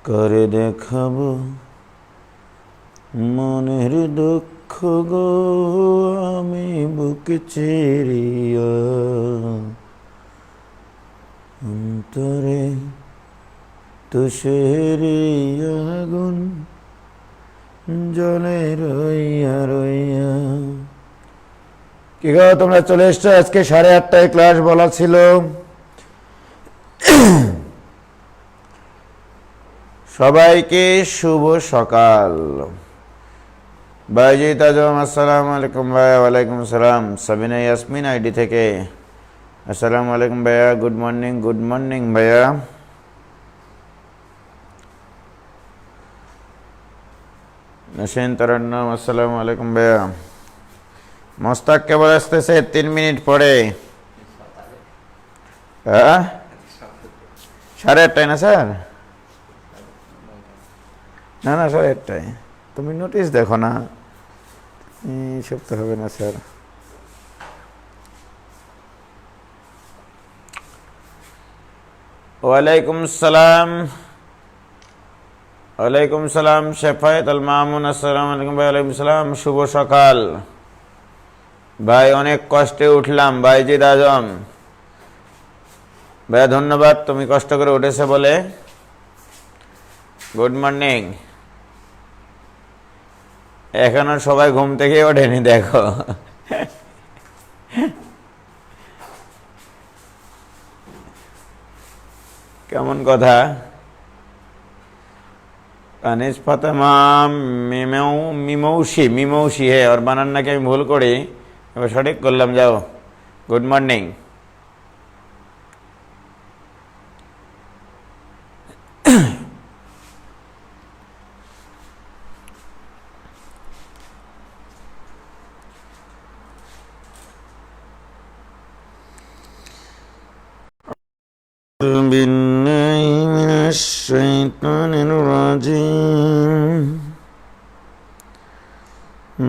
করে দেখাবো মনের দুঃখ গো আমি বুক চিরিয়া অন্তরে তুষের আগুন জলে রইয়া রইয়া। কি গো তোমরা চলে এসছো? আজকে 8:30টায় ক্লাস বলা ছিল। সবাইকে শুভ সকাল। বাইজিত আজম আসসালামু আলাইকুম ভাইয়া। ওয়ালাইকুম সালাম। সাবিনা ইয়াসমিন আইডি থেকে আসসালামু আলাইকুম ভাইয়া। গুড মর্নিং ভাইয়া। নসীন তরন্নম আসসালামু আলাইকুম ভাইয়া। মোস্তাক কেবল আসতেছে 3 মিনিট পরে। হ্যাঁ 8:30 না স্যার? না 8:30। তুমি নোটিশ দেখো না, এইসব তো হবে না স্যার। ওয়ালাইকুম সালাম শেফায়েত আল মামুন আসসালামু আলাইকুম ভাই। ওয়ালাইকুম সালাম, শুভ সকাল ভাই। অনেক কষ্টে উঠলাম বাইজিদ আজম ভাইয়া, ধন্যবাদ তুমি কষ্ট করে উঠেছে বলে। Good morning. এখনো সবাই ঘুম থেকে ওঠেনি দেখো। কেমন কথা? अनिस फातेमा मिमौशी है और বানান নাকি আমি ভুল করি, এবার সঠিক করলাম। যাও, গুড মর্নিং। بالله من الشيطان الرجيم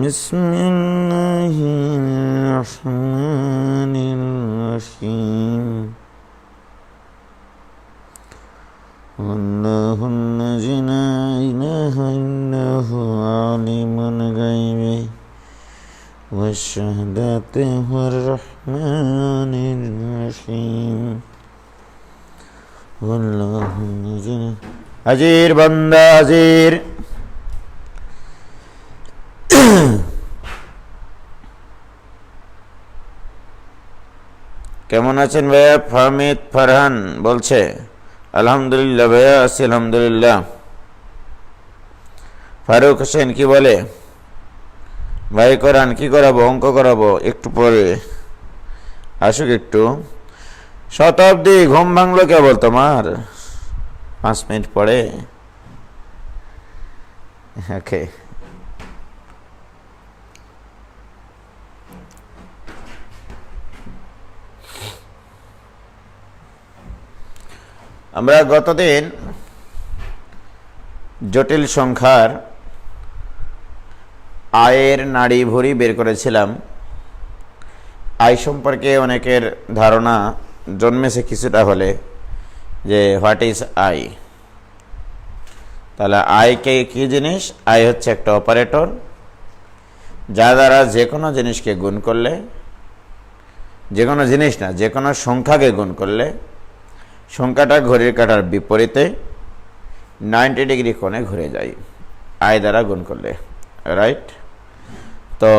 بسم الله الرحمن الرحيم والله الذي لا إله إلا هو عالم الغيب والشهادة هو الرحمن الرحيم হাজির বান্দা হাজির। কেমন আছেন ভাইয়া? ফাহমিদ ফারহান বলছে আলহামদুলিল্লাহ ভাইয়া, আছি আলহামদুলিল্লাহ। ফারুক হোসেন কি বলে? ভাই করান, কি করাবো? অঙ্ক করাবো একটু পরে, আসুক একটু। শতাব্দী ঘুম ভাঙলো কেবল তোমার? 5 মিনিট পরে। ওকে, আমরা গতদিন জটিল সংখ্যার আয়ের নাড়ি ভুঁড়ি বের করেছিলাম। আয় সম্পর্কে অনেকের ধারণা জন্মেছে কিছুটা হলে, যে হোয়াট ইজ আই। তাহলে আয়কে কি জিনিস? আয় হচ্ছে একটা অপারেটর, যা দ্বারা যে কোনো জিনিসকে গুণ করলে, যে কোনো জিনিস না, যে কোনো সংখ্যাকে গুণ করলে সংখ্যাটা ঘড়ির কাঁটার বিপরীতে 90 ডিগ্রি কোণে ঘুরে যায় আয় দ্বারা গুণ করলে, রাইট? তো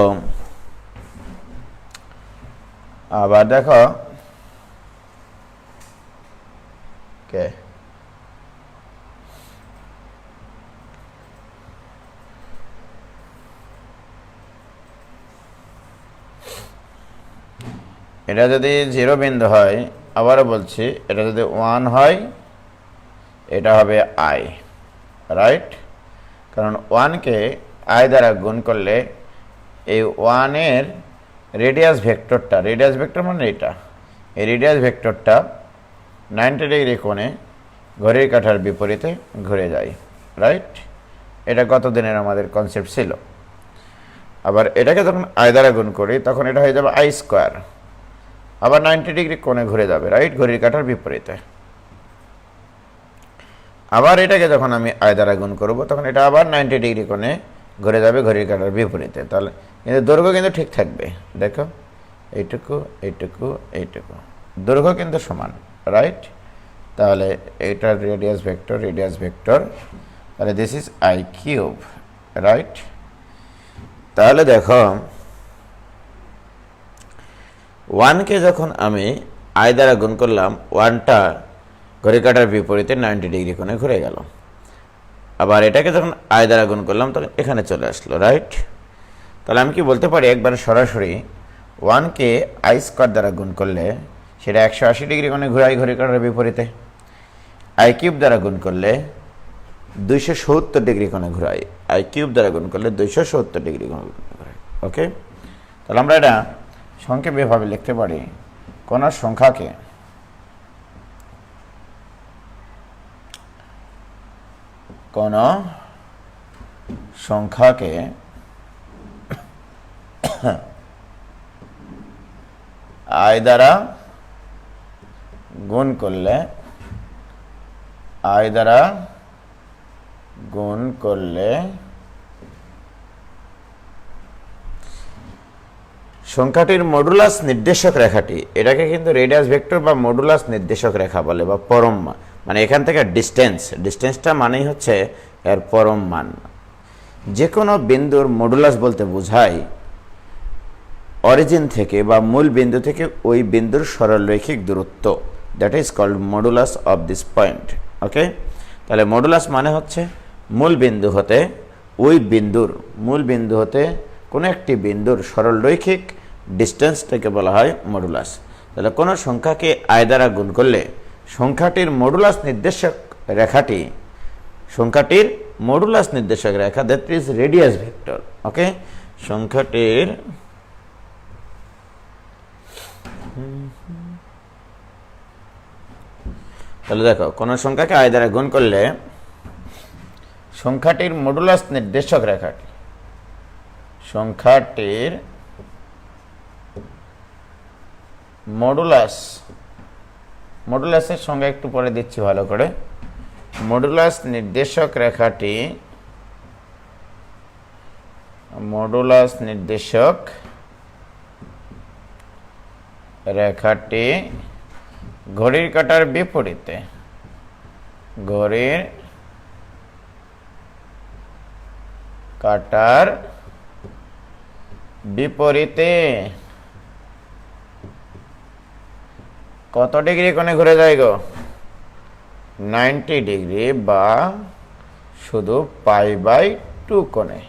আবার দেখো এটা যদি 0 বিন্দু হয়, আবারও বলছি, এটা যদি 1 হয় এটা হবে আই, রাইট? কারণ 1কে আই দ্বারা গুণ করলে এই 1-এর রেডিয়াস ভেক্টর মানে এটা, এই রেডিয়াস ভেক্টরটা 90 ডিগ্রি কোণে ঘড়ির কাঁটার বিপরীতে ঘুরে যায়, রাইট? এটা গত দিনের আমাদের কনসেপ্ট ছিল। আবার এটাকে যখন আই দ্বারা গুণ করি তখন এটা হয়ে যাবে আই স্কোয়ার, আবার 90 ডিগ্রি কোণে ঘুরে যাবে, রাইট? ঘড়ির কাঁটার বিপরীতে। আবার এটাকে যখন আমি আয় দ্বারা গুণ করব তখন এটা আবার 90 ডিগ্রি কোণে ঘুরে যাবে ঘড়ির কাঁটার বিপরীতে। তাহলে কিন্তু দৈর্ঘ্য কিন্তু ঠিক থাকবে। দেখো এইটুকু এইটুকু এইটুকু দৈর্ঘ্য কিন্তু সমান, রাইট? তাহলে এটার রেডিয়াস ভেক্টর, তাহলে this is I cube, right? তাহলে দেখো 1কে যখন আমি আই দ্বারা গুণ করলাম, 1টা ঘড়ির কাঁটার বিপরীতে 90 ডিগ্রি কোণে ঘুরে গেল। আবার এটাকে যখন আই দ্বারা গুণ করলাম তখন এখানে চলে আসলো, রাইট? তাহলে আমি কি বলতে পারি একবারে সরাসরি 1কে আই স্কোয়ার দ্বারা গুণ করলে সেটা 180 ডিগ্রি কোণে ঘুরাই ঘড়ির কাঁটার বিপরীতে, আই কিউব দ্বারা গুণ করলে 270 ডিগ্রি কোণে ঘুরাই, আই কিউব দ্বারা গুণ করলে 270 ডিগ্রি কোণে ঘুরাই। ওকে, তাহলে আমরা এটা সংক্ষেপে এভাবে লিখতে পারি, কোন সংখ্যাকে আই দ্বারা গুণ করলে সংখ্যাটির মডুলাস নির্দেশক রেখাটি, এটাকে কিন্তু রেডিয়াস ভেক্টর বা মডুলাস নির্দেশক রেখা বলে, বা পরম মান, মানে এখান থেকে ডিস্টেন্সটা মানেই হচ্ছে এর পরম মান। যে কোনো বিন্দুর মডুলাস বলতে বোঝায় অরিজিন থেকে বা মূল বিন্দু থেকে ওই বিন্দুর সরলরৈখিক দূরত্ব, that is called modulus of this point. Okay, তাহলে মডুলাস মানে হচ্ছে মূল বিন্দু হতে কোনো একটি বিন্দুর সরলরৈখিক ডিস্টেন্সটাকে বলা হয় মডুলাস। তাহলে কোনো সংখ্যাকে আয় দ্বারা গুণ করলে সংখ্যাটির মডুলাস নির্দেশক রেখা দ্যাট ইজ রেডিয়াস ভেক্টর। ওকে, সংখ্যাটির তাহলে দেখো কোন সংখ্যাকে আয় দ্বারা গুণ করলে সংখ্যাটির মডুলাস নির্দেশক রেখাটি, সংখ্যাটির মডুলাসের সংজ্ঞা একটু পরে দিচ্ছি ভালো করে। মডুলাস নির্দেশক রেখাটি ঘড়ির কাঁটার বিপরীতে কত ডিগ্রি কোণে ঘুরে যায় গো? 90 ডিগ্রি বা শুধু π/2 কোণে,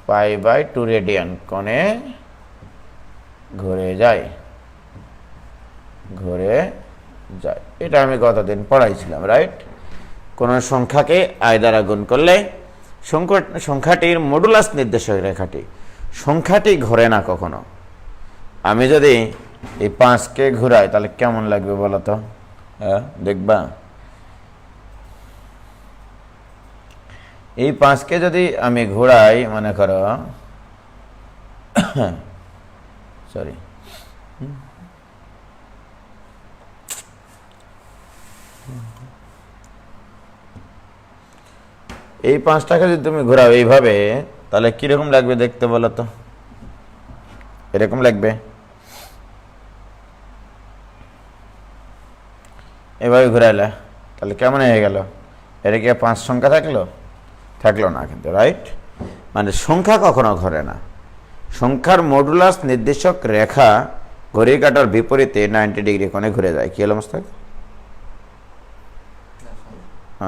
π/2 রেডিয়ান কোণে ঘুরে যায়। এটা আমি গতদিন পড়াইছিলাম, রাইট? কোন সংখ্যাকে আয় দ্বারা গুণ করলে সংখ্যাটির মডুলাস নির্দেশক রেখাটি, সংখ্যাটি ঘোরে না কখনো। আমি যদি এই 5কে ঘুরাই তাহলে কেমন লাগবে বলো তো? হ্যাঁ, দেখবা এই 5কে যদি আমি ঘুরাই, মনে করো সরি এই 5টাকে যদি তুমি ঘোরাও এইভাবে, তাহলে কিরকম লাগবে দেখতে বলো তো? এরকম লাগবে। এভাবে ঘুরাইলে তাহলে কেমন হয়ে গেল? এটা কি 5 সংখ্যা থাকলো না কিন্তু, রাইট? মানে সংখ্যা কখনো ঘোরে না। সংখ্যার মডুলাস নির্দেশক রেখা ঘড়ির কাঁটার বিপরীতে 90 ডিগ্রি কোণে ঘুরে যায়। কি হলো মোস্তাক?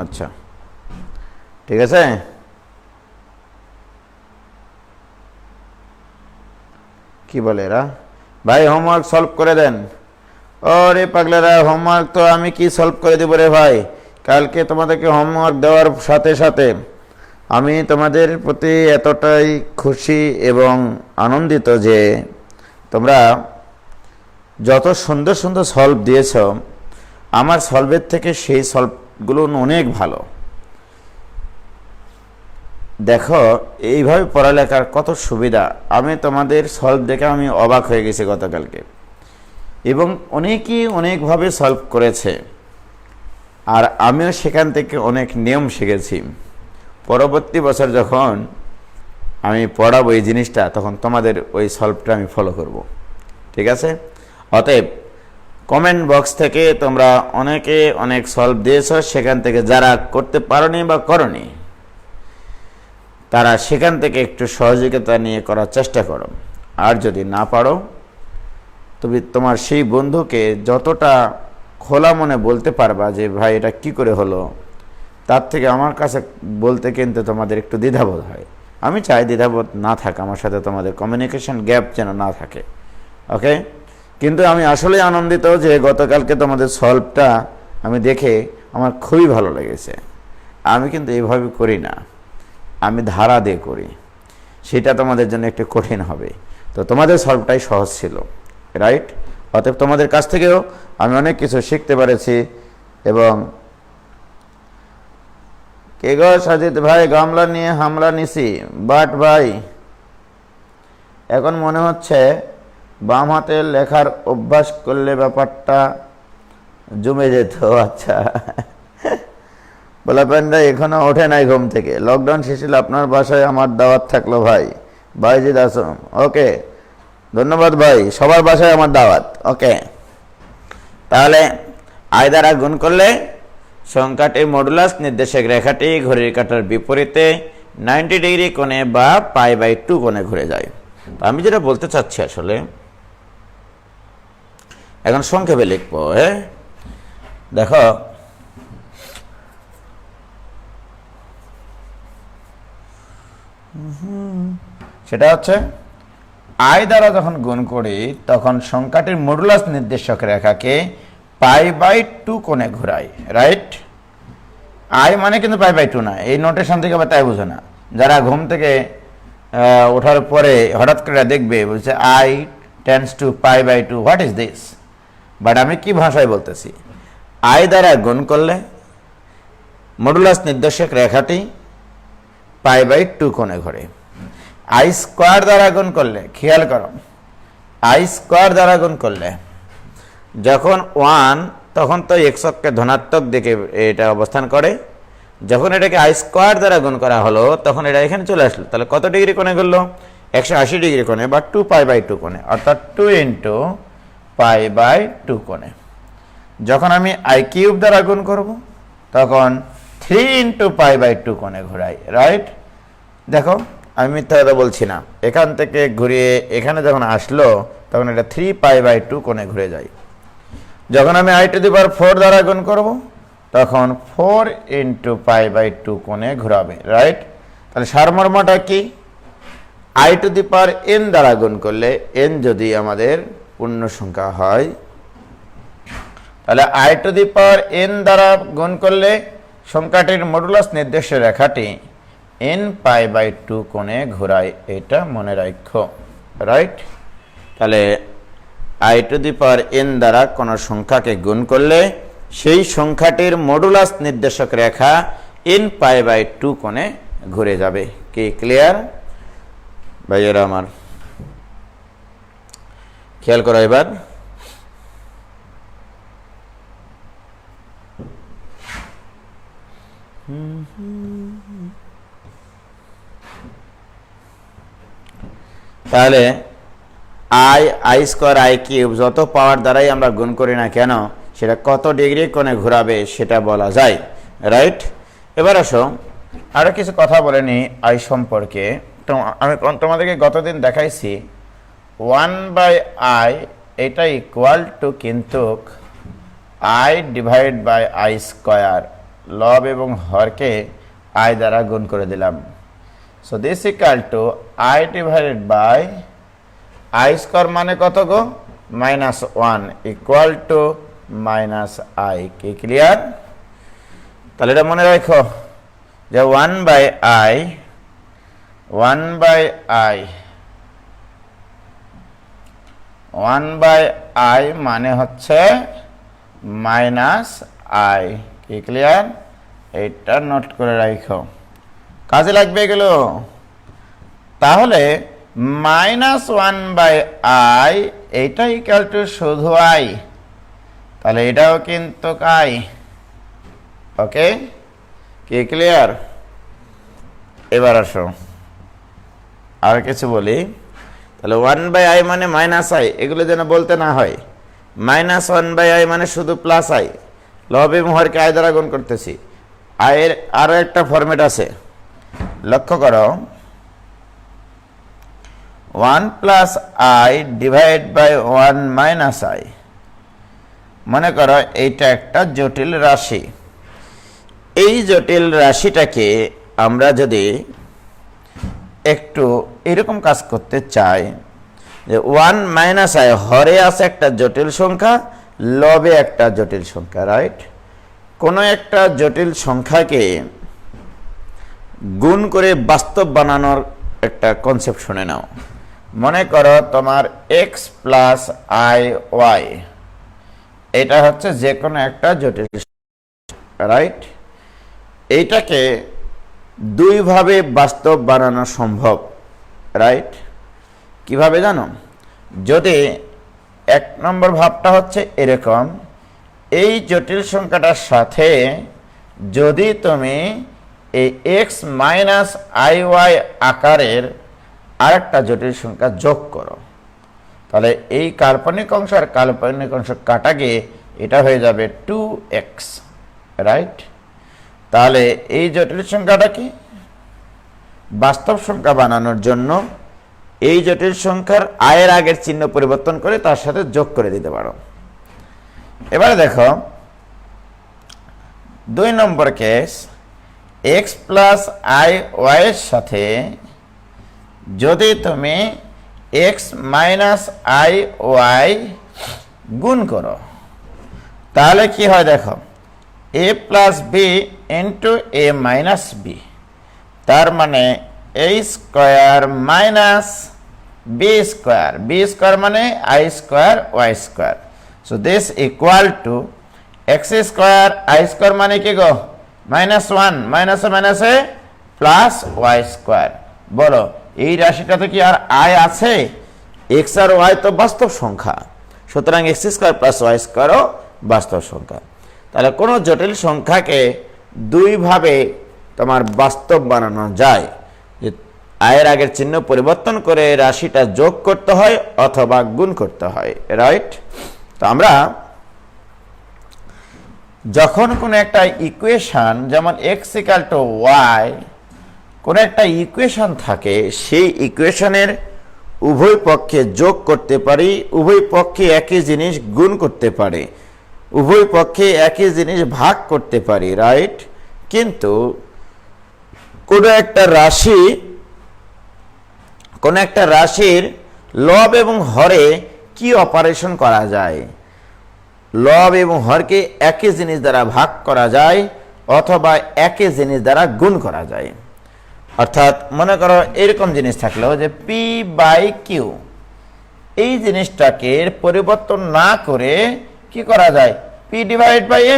আচ্ছা, ঠিক আছে। কি বলে এরা? ভাই হোমওয়ার্ক সলভ করে দেন। ওরে পাগলেরা, হোমওয়ার্ক তো আমি কি সলভ করে দেবো রে ভাই? কালকে তোমাদেরকে হোমওয়ার্ক দেওয়ার সাথে সাথে আমি তোমাদের প্রতি এতটাই খুশি এবং আনন্দিত যে তোমরা যত সুন্দর সুন্দর সলভ দিয়েছ, আমার সলভের থেকে সেই সলভগুলো অনেক ভালো। দেখো এইভাবে পড়ালেখার কত সুবিধা। আমি তোমাদের সলভ দেখে আমি অবাক হয়ে গেছি গতকালকে, এবং অনেকেই অনেকভাবে সলভ করেছে। আর আমিও সেখান থেকে অনেক নিয়ম শিখেছি। পরবর্তী বছর যখন আমি পড়াবো এই জিনিসটা, তখন তোমাদের ওই সলভটা আমি ফলো করব। ঠিক আছে? অতএব কমেন্ট বক্স থেকে তোমরা অনেকে অনেক সলভ দিয়েছ, সেখান থেকে যারা করতে পারোনি বা করনি তারা সেখান থেকে একটু সহযোগিতা নিয়ে করার চেষ্টা করো। আর যদি না পারো, তবে তোমার সেই বন্ধুকে যতটা খোলা মনে বলতে পারবা যে ভাই এটা কি করে হলো, তার থেকে আমার কাছে বলতে কিন্তু তোমাদের একটু দ্বিধাবোধ হয়। আমি চাই দ্বিধাবোধ না থাকে, আমার সাথে তোমাদের কমিউনিকেশন গ্যাপ যেন না থাকে। ওকে? কিন্তু আমি আসলে আনন্দিত যে গতকালকে তোমাদের সলভটা আমি দেখে আমার খুবই ভালো লেগেছে। আমি কিন্তু এইভাবে করি না, আমি ধারা দিয়ে করি, সেটা তোমাদের জন্য একটু কঠিন হবে। তো তোমাদের সলভটাই সহজ ছিল, রাইট? অতএব তোমাদের কাছ থেকেও আমি অনেক কিছু শিখতে পেরেছি। এবং কে গো সাজিদ ভাই, গামলা নিয়ে হামলা নিছি, বাট ভাই এখন মনে হচ্ছে বাম হাতে লেখার অভ্যাস করলে ব্যাপারটা জমে যেত। আচ্ছা, বলাপেনরা এখনো ওঠে নাই ঘুম থেকে। লকডাউন শেষ হলে আপনার বাসায় আমার দাওয়াত থাকলো ভাই, বাইজিদ আসম। ওকে, ধন্যবাদ ভাই, সবার বাসায় আমার দাওয়াত। ওকে, তাহলে আয় দ্বারা গুণ করলে সংখ্যাটি মডুলাস নির্দেশক রেখাটি ঘড়ির কাঁটার বিপরীতে 90 ডিগ্রি কোণে বা π/2 কোণে ঘুরে যায়। তো আমি যেটা বলতে চাচ্ছি আসলে, এখন সংক্ষেপে লিখবো। হ্যাঁ, দেখো সেটা হচ্ছে আয় দ্বারা যখন গুণ করি তখন সংখ্যাটির মডুলাস নির্দেশক রেখাকে π/2 কোণে ঘোরাই, রাইট? আই মানে কিন্তু π/2 না, এই নোটেশন থেকে আবার তাই বুঝো না। যারা ঘুম থেকে ওঠার পরে হঠাৎ করে দেখবে বলছে i tends to π/2, what is this? But আমি কি ভাষায় বলতেছি, আই দ্বারা গুণ করলে মডুলাস নির্দেশক রেখাটি π/2 কোণে ঘোরে। আই স্কোয়ার দ্বারা গুণ করলে, খেয়াল করো, আই স্কোয়ার দ্বারা গুণ করলে যখন 1 তখন তো এক্স অক্ষে ধনাত্মক দিকে এটা অবস্থান করে, যখন এটাকে আই স্কোয়ার দ্বারা গুণ করা হলো তখন এটা এখানে চলে আসলো। তাহলে কত ডিগ্রি কোণে ঘুরলো? 180 ডিগ্রি কোণে বা 2 π/2 কোণে, অর্থাৎ 2 × π/2 কোণে। যখন আমি আই কিউব দ্বারা গুণ করব তখন 3 × π/2 কোণে ঘোরাই, রাইট? দেখো আমি মিথ্যা কথা বলছি না, এখান থেকে ঘুরিয়ে এখানে যখন আসলো তখন এটা 3 π/2 কোণে ঘুরে যায়। যখন আমি i⁴ দ্বারা গুণ করব তখন 4 × π/2 কোণে ঘোরাবে, রাইট? তাহলে সারমর্মটা কি? i⁴n দ্বারা গুণ করলে n যদি আমাদের পূর্ণ সংখ্যা হয়, তাহলে i⁴n দ্বারা গুণ করলে সংখ্যাটির মডুলাস নির্দেশক রেখাটি n π/2 কোণে ঘোরায়, এটা মনে রাখো, রাইট? তাহলে i⁴n দ্বারা কোন সংখ্যাকে গুণ করলে সেই সংখ্যাটির মডুলাস নির্দেশক রেখা n π/2 কোণে ঘুরে যাবে। কি ক্লিয়ার ভাইয়েরা আমার? খেয়াল করো এবার। তাহলে আই স্কোয়ার আই কিউব যত পাওয়ার দ্বারাই আমরা গুণ করি না কেন, সেটা কত ডিগ্রি কোণে ঘোরাবে সেটা বলা যায়, রাইট? এবার আসো আরো কিছু কথা বলে নি আই সম্পর্কে। তো আমি তোমাদেরকে গতদিন দেখাইছি 1/i এটা ইকুয়াল টু কিন্তু i / i স্কোয়ার, লব এবং হরকে i দ্বারা গুণ করে দিলাম। So this equal two i / i square মানে কত গো? -1 ইকুয়াল টু -i। কি ক্লিয়ার? তাহলে এটা মনে রাখো যে 1/i মানে হচ্ছে -i। কি ক্লিয়ার? এটা নোট করে রাখো, কাজে লাগবে এগুলো। তাহলে -1/i এটা ইকুয়াল টু শুধু i, তাহলে এটাও কিন্তু i, ওকে, কি ক্লিয়ার? এবার আসো আর কিছু বলি। তাহলে 1/i মানে -i, এগুলো যেন বলতে না হয়। -1/i মানে শুধু +i, লব এবং হরকে i দ্বারা গুণ করতেছি। i এর আরো একটা ফরম্যাট আছে, লক্ষ্য করো। 1 + i ডিভাইড বাই 1 - i। মনে করো এইটা একটা জটিল রাশি। এই জটিল রাশিটাকে আমরা যদি একটু এরকম কাজ করতে চাই যে 1 - i হরে আছে একটা জটিল সংখ্যা, লবে একটা জটিল সংখ্যা, রাইট? কোনো একটা জটিল সংখ্যাকে গুণ করে বাস্তব বানানোর একটা কনসেপ্ট শুনে নাও। মনে করো তোমার x + iy, এটা হচ্ছে যে কোনো একটা জটিল, রাইট? এইটাকে দুইভাবে বাস্তব বানানো সম্ভব, রাইট? কিভাবে জানো? যদি এক নম্বর ভাবটা হচ্ছে এরকম, এই জটিল সংখ্যাটার সাথে যদি তুমি এই x - iy আকারের আরেকটা জটিল সংখ্যা যোগ করো, তাহলে এই কাল্পনিক অংশ আর কাল্পনিক অংশ কাটা গিয়ে এটা হয়ে যাবে 2x, রাইট? তাহলে এই জটিল সংখ্যাটা কি বাস্তব সংখ্যা বানানোর জন্য এই জটিল সংখ্যার আয়ের আগের চিহ্ন পরিবর্তন করে তার সাথে যোগ করে দিতে পারো। এবারে দেখো 2 নম্বর কেস, x + iy এর সাথে যদি তুমি x - iy গুণ করো, তাহলে কি হয় দেখো, a + b * a - b, তার মানে a square minus b square, b square মানে i square y square. So this equal to x square i square মানে কি গো, -1 -a প্লাস y স্কয়ার। বলো এই রাশিটাতে কি আর i আছে? x আর y তো বাস্তব সংখ্যা, সুতরাং x স্কয়ার প্লাস y স্কয়ারও বাস্তব সংখ্যা। তাহলে কোনো জটিল সংখ্যাকে দুইভাবে তোমার বাস্তব বানানো যায়, যে আয়ের আগের চিহ্ন পরিবর্তন করে রাশিটা যোগ করতে হয় অথবা গুণ করতে হয়, রাইট? তো আমরা যখন কোনো একটা ইকুয়েশন, যেমন x = y, কোনো একটা ইকুয়েশন থাকে, সেই ইকুয়েশনের উভয় পক্ষে যোগ করতে পারি, উভয় পক্ষে একই জিনিস গুণ করতে পারি, উভয় পক্ষে একই জিনিস ভাগ করতে পারি, রাইট? কিন্তু কোনো একটা রাশির লব এবং হরে কি অপারেশন করা যায়? লব এবং হরকে একই জিনিস দ্বারা ভাগ করা যায় অথবা একই জিনিস দ্বারা গুণ করা যায়। অর্থাৎ মনে করো এরকম জিনিস থাকলো যে p/q, এই জিনিসটাকে পরিবর্তন না করে কি করা যায়, p/a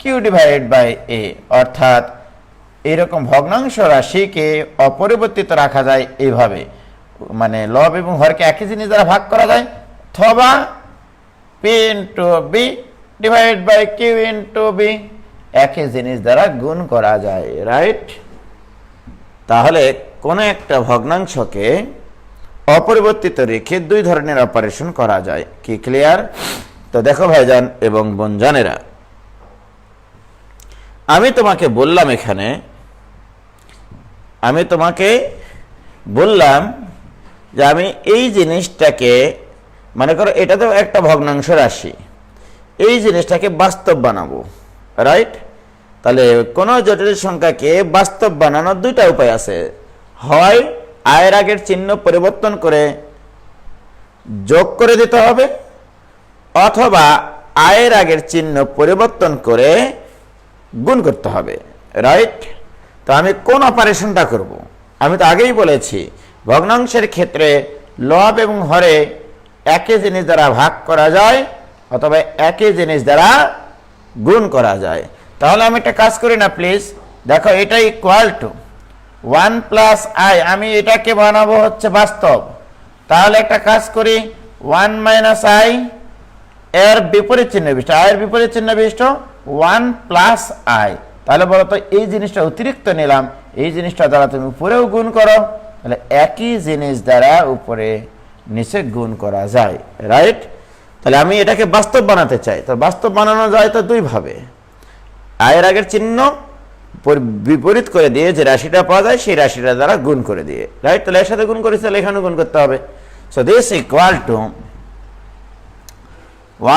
q/a, অর্থাৎ এরকম ভগ্নাংশ রাশিকে অপরিবর্তিত রাখা যায় এইভাবে, মানে লব এবং হরকে একই জিনিস দ্বারা ভাগ করা যায়, অথবা p × b / q × b একই জিনিস দ্বারা গুণ করা যায়, রাইট? তাহলে কোন একটা ভগ্নাংশকে অপরিবর্তিত রেখে দুই ধরনের অপারেশন করা যায়। কি ক্লিয়ার? তো দেখো ভাইজান এবং বোনজানেরা, আমি তোমাকে বললাম যে আমি এই জিনিসটাকে, মনে করো এটা তো একটা ভগ্নাংশ রাশি, এই জিনিসটাকে বাস্তব বানাবো, রাইট? তাহলে কোনো জটিল সংখ্যাকে বাস্তব বানানোর দুইটা উপায় আছে, হয় আয়ের আগের চিহ্ন পরিবর্তন করে যোগ করে দিতে হবে, অথবা আয়ের আগের চিহ্ন পরিবর্তন করে গুণ করতে হবে, রাইট? তো আমি কোন অপারেশনটা করব? আমি তো আগেই বলেছি ভগ্নাংশের ক্ষেত্রে লব এবং হরে একই জিনিস দ্বারা ভাগ করা যায় অথবা একই জিনিস দ্বারা গুণ করা যায়। তাহলে আমি একটা কাজ করি না প্লিজ, দেখো এটা ইকুয়াল টু 1 + i, আমি এটাকে বানাবো হচ্ছে বাস্তব। তাহলে একটা কাজ করি, 1 - i এর বিপরীত চিহ্ন বিশিষ্ট, i এর বিপরীত চিহ্ন বিশিষ্ট ওয়ান প্লাস আই। তাহলে বলো তো এই জিনিসটা অতিরিক্ত নিলাম, এই জিনিসটা দ্বারা তুমি উপরেও গুণ করো, তাহলে একই জিনিস দ্বারা উপরে নিচে গুণ করা যায়, রাইট? তাহলে আমি এটাকে বাস্তব বানাতে চাই, তো বাস্তব বানানো যায় তো দুইভাবে, আয়ের আগের চিহ্ন বিপরীত করে দিয়ে যে রাশিটা পাওয়া যায় সেই রাশিটা দ্বারা গুণ করে দিয়ে, রাইট? তাহলে এর সাথে গুণ করেছি, তাহলে এখানেও গুণ করতে হবে। So this equal to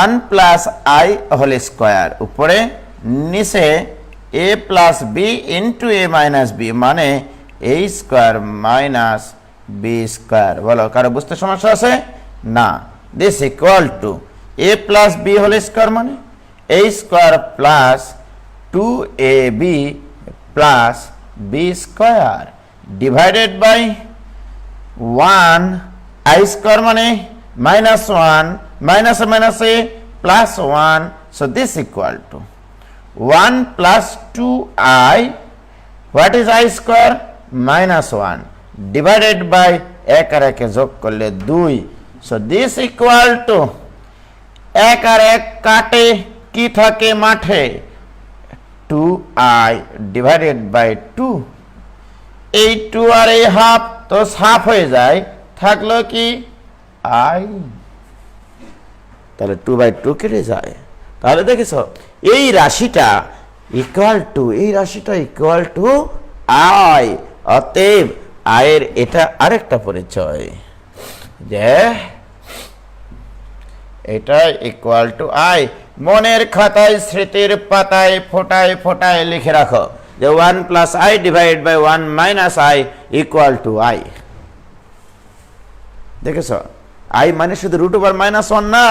1 plus i whole square, উপরে নিচে a plus b into a minus b, মানে a square minus b square. বলো, কারো বুঝতে সমস্যা আছে? না। This equal to a plus b whole square মানে a square plus 2ab plus b square divided by 1 i square মানে minus 1 minus a minus a plus 1, so this equal to 1 plus 2i, what is I square? Minus 1 divided by এক আর একে যোগ করলে 2, so this equal to এক আর এক কাটে কি থাকে মাঠে, 2i divided by 2, এই 2 আর এই হাফ তো হাফ হয়ে যায়, থাকলো কি আই, তাহলে 2/2 কেটে যায়। তাহলে দেখেছ এই রাশিটা ইকুয়াল টু, এই রাশিটা ইকুয়াল টু আই, অতএব আয়ের এটা আরেকটা পরিচয় যে এটা ইকুয়াল টু আই। মনের খাতায় স্মৃতির পাতায় ফোটায় ফোটায় লিখে রাখো যে 1 plus I divide by 1 minus i equal to i. দেখেছ, আই মানে শুধু রুট ওভার -1 না,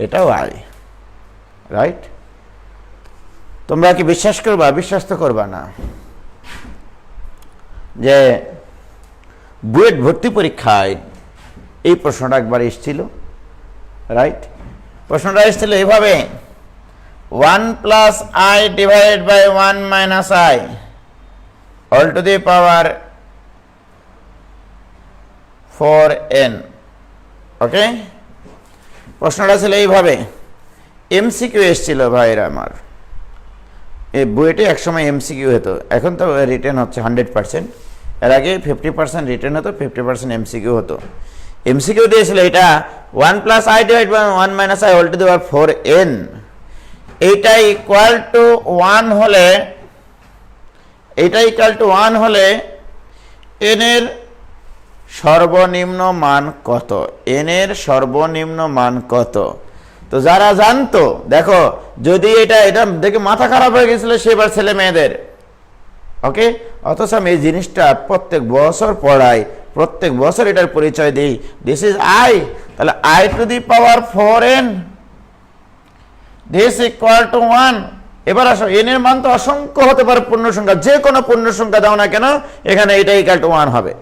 এটাও আই, রাইট? তোমরা কি বিশ্বাস করবা? বিশ্বাস তো করবা না যে বুয়েট ভর্তি পরীক্ষায় এই প্রশ্নটা একবার এসেছিল, রাইট? প্রশ্নটা এসেছিল এইভাবে, 1 plus i divided by 1 minus i all to the power 4n, okay? প্রশ্নটা ছিল এইভাবে, এমসিকিউ এসেছিল ভাইরা আমার, এই বইটি একসময় এমসিকিউ হতো, এখন তো রিটেন হচ্ছে 100%, এর আগে 50% রিটেন হতো, 50% এমসিকিউ হতো। এমসিকিউ দিয়েছিল এটা 1 plus I divide by 1 minus i whole to the power 4n, এইটা ইকুয়াল টু 1 হলে, এইটা ইকুয়াল টু 1 হলে n এর সর্বনিম্ন মান কত, n এর সর্বনিম্ন মান কত? তো যারা জানতো, দেখো যদি এটা দেখে মাথা খারাপ হয়ে গেছিল সেবার ছেলে মেয়েদের, ওকে? অথচ আমি এই জিনিসটা প্রত্যেক বছর পড়াই, প্রত্যেক বছর এটার পরিচয় দিই, দিস ইজ আই। তাহলে I two the power 4n, this equal to 1। এবার আসো, n এর মান তো অসংখ্য হতে পারে, পূর্ণ সংখ্যা, যে কোনো পূর্ণ সংখ্যা দাও না কেন, এখানে এটা ইকুয়াল টু 1 হবে।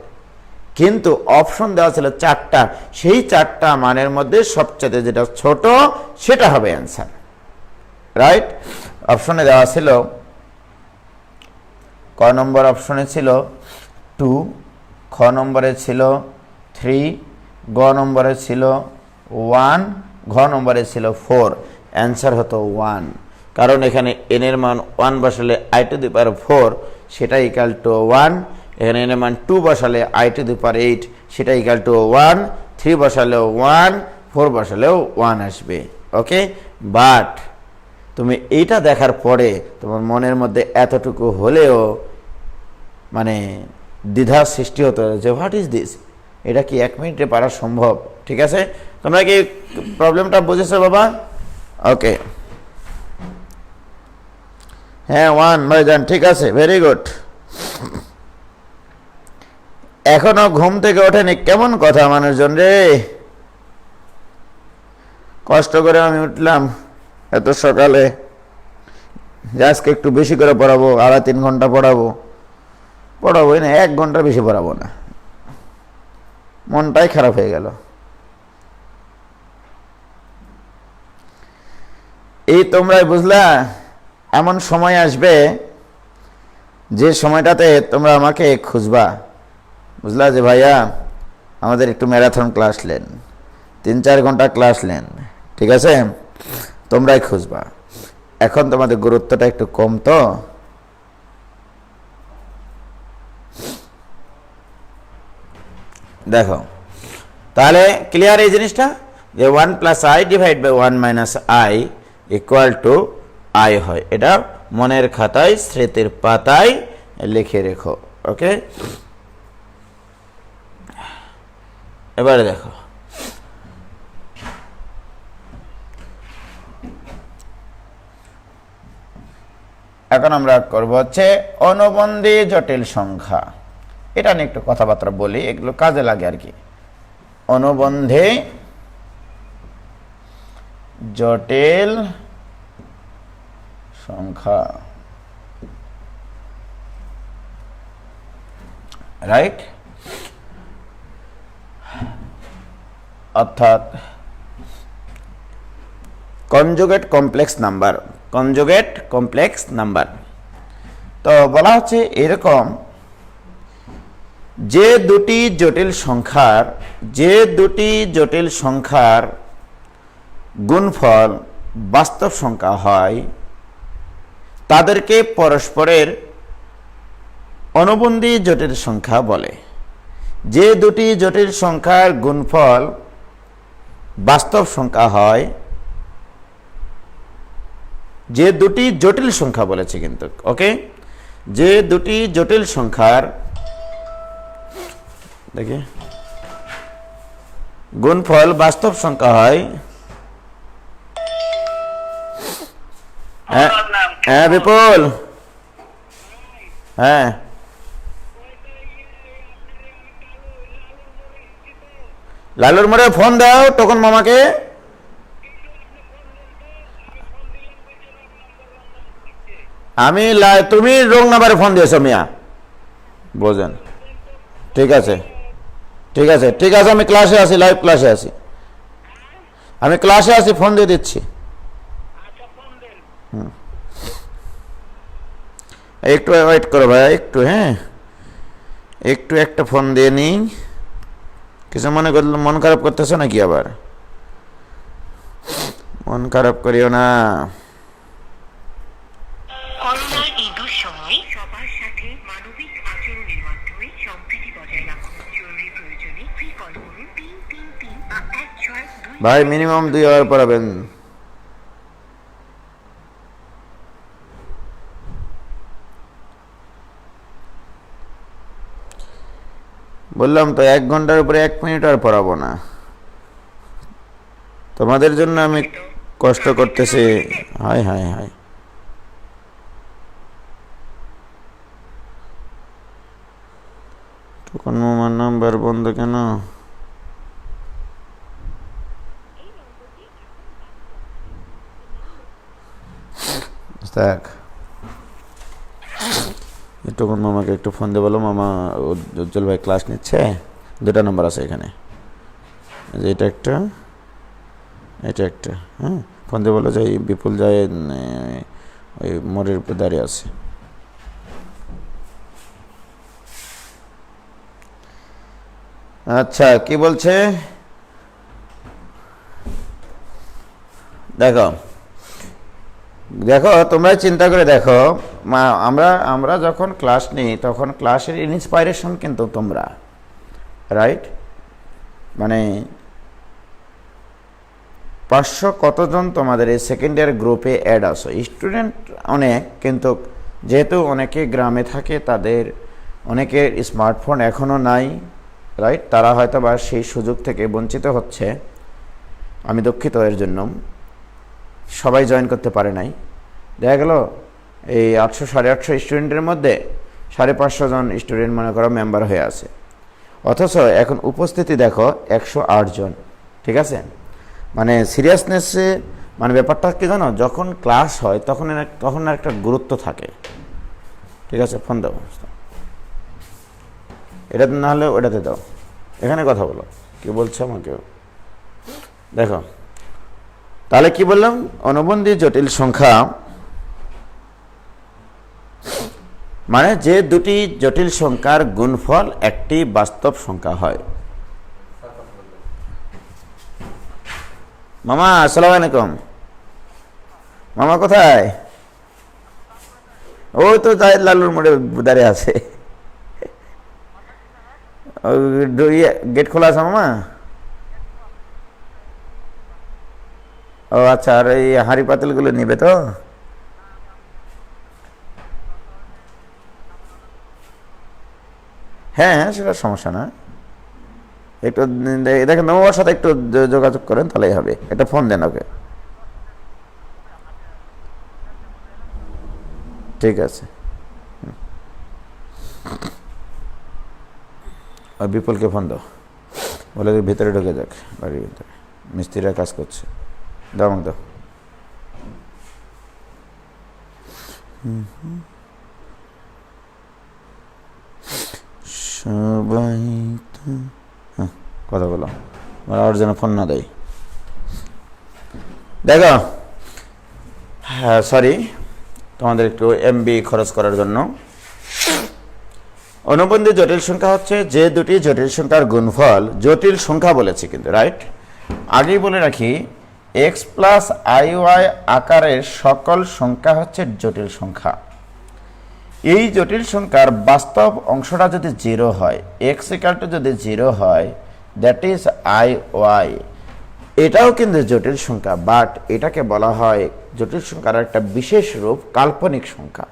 কিন্তু অপশন দেওয়া ছিল 4টা, সেই 4টা মানের মধ্যে সবচেয়ে যেটা ছোট সেটা হবে অ্যান্সার, রাইট? অপশনে দেওয়া ছিল, ক নম্বর অপশনে ছিল 2, খ নম্বরে ছিল 3, গ নম্বরে ছিল 1, ঘ নম্বরে ছিল 4, অ্যান্সার হতো 1। কারণ এখানে n এর মান 1 বসালে আই টু দি পাওয়ার 4 সেটা ইকুয়াল টু 1, এখানে n এর মান 2 বসালে আই টু দি পাওয়ার 8 সেটা ইকুয়াল টু 1, 3 বসালেও 1, 4 বসালেও 1 আসবে, ওকে? বাট তুমি এইটা দেখার পরে তোমার মনের মধ্যে এতটুকু হলেও মানে দ্বিধার সৃষ্টি হতো যে হোয়াট ইজ দিস, এটা কি 1 মিনিটে পারা সম্ভব? ঠিক আছে, তোমরা কি প্রবলেমটা বুঝেছো বাবা? ওকে, হ্যাঁ 1 ভাইজান, ঠিক আছে, ভেরি গুড। এখনো ঘুম থেকে ওঠেনি, কেমন কথা মানুষজন রে, কষ্ট করে আমি উঠলাম এত সকালে, আজকে একটু বেশি করে পড়াবো, 2.5-3 ঘন্টা পড়াবোই না, 1 ঘন্টা বেশি পড়াবো না, মনটাই খারাপ হয়ে গেল। এই তোমরাই বুঝলা, এমন সময় আসবে যে সময়টাতে তোমরা আমাকে খুঁজবা, বুঝলা যে ভাইয়া আমাদের একটু ম্যারাথন ক্লাস নেন, 3-4 ঘন্টা ক্লাস নেন, ঠিক আছে? তোমরাই খুঁজবা। এখন তোমাদের গুরুত্বটা একটু কম তো, দেখো তাহলে ক্লিয়ার এই জিনিসটা, যে 1 plus I divide by 1 minus i equal to i হয়। এটা মনের খাতায় স্মৃতির পাতায় লিখে রেখো। ওকে, এবারে দেখো এখন আমরা করব হচ্ছে অনুবন্ধী জটিল সংখ্যা। এটা নিয়ে একটু কথাবার্তা বলি, এগুলো কাজে লাগে আর কি। অনুবন্ধী জটিল সংখ্যা, রাইট, অর্থাৎ conjugate complex number. Conjugate complex number তো বলা হচ্ছে এরকম, যে দুটি জটিল সংখ্যার গুণফল বাস্তব সংখ্যা হয় তাদেরকে পরস্পরের অনুবন্ধী জটিল সংখ্যা বলে। যে দুটি জটিল সংখ্যার গুণফল বাস্তব সংখ্যা হয়, যে দুটি জটিল সংখ্যা বলেছে কিন্তু, ওকে, যে দুটি জটিল সংখ্যার দেখি গুণফল বাস্তব সংখ্যা হয়, হ্যাঁ বিপুল, হ্যাঁ লালুর মোড়ে ফোন দাও তখন মামাকে। আমি তুমি রং নাম্বারে ফোন দিয়েছো মিয়া, বোঝেন। ঠিক আছে ঠিক আছে ঠিক আছে, আমি ক্লাসে আছি, লাইভ ক্লাসে আছি, আমি ক্লাসে আছি, ফোন দিয়ে দিচ্ছি। একটু ওয়েট করো ভাই, একটু, হ্যাঁ একটু একটা ফোন দিয়ে নিই। কিছু মনে করলে মন খারাপ করতেছো নাকি? আবার মন খারাপ করিও না। করোনার এই দুঃসময়ে সবার সাথে মানবিক আচরণের মাধ্যমে সম্প্রীতি বজায় রাখুন। জরুরি প্রয়োজনে ফ্রি কল করুন 333 বা 162। ভাই মিনিমাম 2 আওয়ার পড়াবেন। বললাম তো 1 ঘন্টার উপরে 1 মিনিট আর পড়াবো না। তোমাদের জন্য আমি কষ্ট করতেছি। হায় হায় হায়, তখন আমার নাম্বার বন্ধ কেন? দেখ তখন মামাকে একটু ফোন দিয়ে বলো, মামা উজ্জ্বল ভাই ক্লাস নিচ্ছে, 2টা নাম্বার আছে এখানে, এটা একটা, এটা একটা, হ্যাঁ ফোন দিয়ে বলো যে বিপুল যায় ওই মোড়ের উপরে দাঁড়িয়ে আছে। আচ্ছা কি বলছে দেখো, দেখো তোমরা চিন্তা করে দেখো, আমরা যখন ক্লাস নিই তখন ক্লাসের ইন্সপাইরেশন কিন্তু তোমরা, রাইট, মানে 500 কতজন তোমাদের এই সেকেন্ড ইয়ার গ্রুপে অ্যাড আসো, স্টুডেন্ট অনেক, কিন্তু যেহেতু অনেকে গ্রামে থাকে, তাদের অনেকের স্মার্টফোন এখনও নাই, রাইট, তারা হয়তো বা সেই সুযোগ থেকে বঞ্চিত হচ্ছে। আমি দুঃখিত এর জন্য, সবাই জয়েন করতে পারে নাই। দেখা গেল এই 800 850 স্টুডেন্টের মধ্যে 550 জন স্টুডেন্ট মনে করো মেম্বার হয়ে আছে, অথচ এখন উপস্থিতি দেখো 108 জন। ঠিক আছে, মানে সিরিয়াসনেসে, মানে ব্যাপারটা কি জানো, যখন ক্লাস হয় তখন একটা গুরুত্ব থাকে। ঠিক আছে, ফোন দাও, এটাতে না হলে ওটাতে দাও, এখানে কথা বলো, কি বলছে আমাকে দেখো। তাহলে কি বললাম, অনুবন্ধী জটিল সংখ্যা মানে যে দুটি জটিল সংখ্যার গুণফল একটি বাস্তব সংখ্যা হয়। মামা আসসালামু আলাইকুম, মামা কোথায়? ওই তো জাহেদ লালুর মোড়ে দাঁড়িয়ে আছে। গেট খোলা আছে মামা? ও আচ্ছা, আর এই হাঁড়ি পাতিলগুলো নিবে তো? হ্যাঁ হ্যাঁ, সেটা সমস্যা না। একটু দেখেন ওর সাথে একটু যোগাযোগ করেন, তাহলেই হবে। একটা ফোন দেন ওকে। ঠিক আছে। আর বিপুলকে ফোন দাও, বলে ভিতরে ঢুকে যাক, বাড়ির ভিতরে মিস্ত্রিরা কাজ করছে। দাও আমাকে দাও। সবাই তো কথা বলো, আর যেন ফোন না দেয়। দেখো, হ্যাঁ সরি, তোমাদের একটু এমবি খরচ করার জন্য। অনুবন্ধী জটিল সংখ্যা হচ্ছে যে দুটি জটিল সংখ্যার গুণফল, জটিল সংখ্যা বলেছি কিন্তু, রাইট? আগেই বলে রাখি, এক্স প্লাস আই ওয়াই আকারের সকল সংখ্যা হচ্ছে জটিল সংখ্যা। এই জটিল সংখ্যার বাস্তব অংশটা যদি 0 হয়, এক্স ইকাল টু যদি 0 হয়, দ্যাট ইজ আই ওয়াই, এটাও কিন্তু জটিল সংখ্যা, বাট এটাকে বলা হয় জটিল সংখ্যার একটা বিশেষ রূপ, কাল্পনিক সংখ্যা।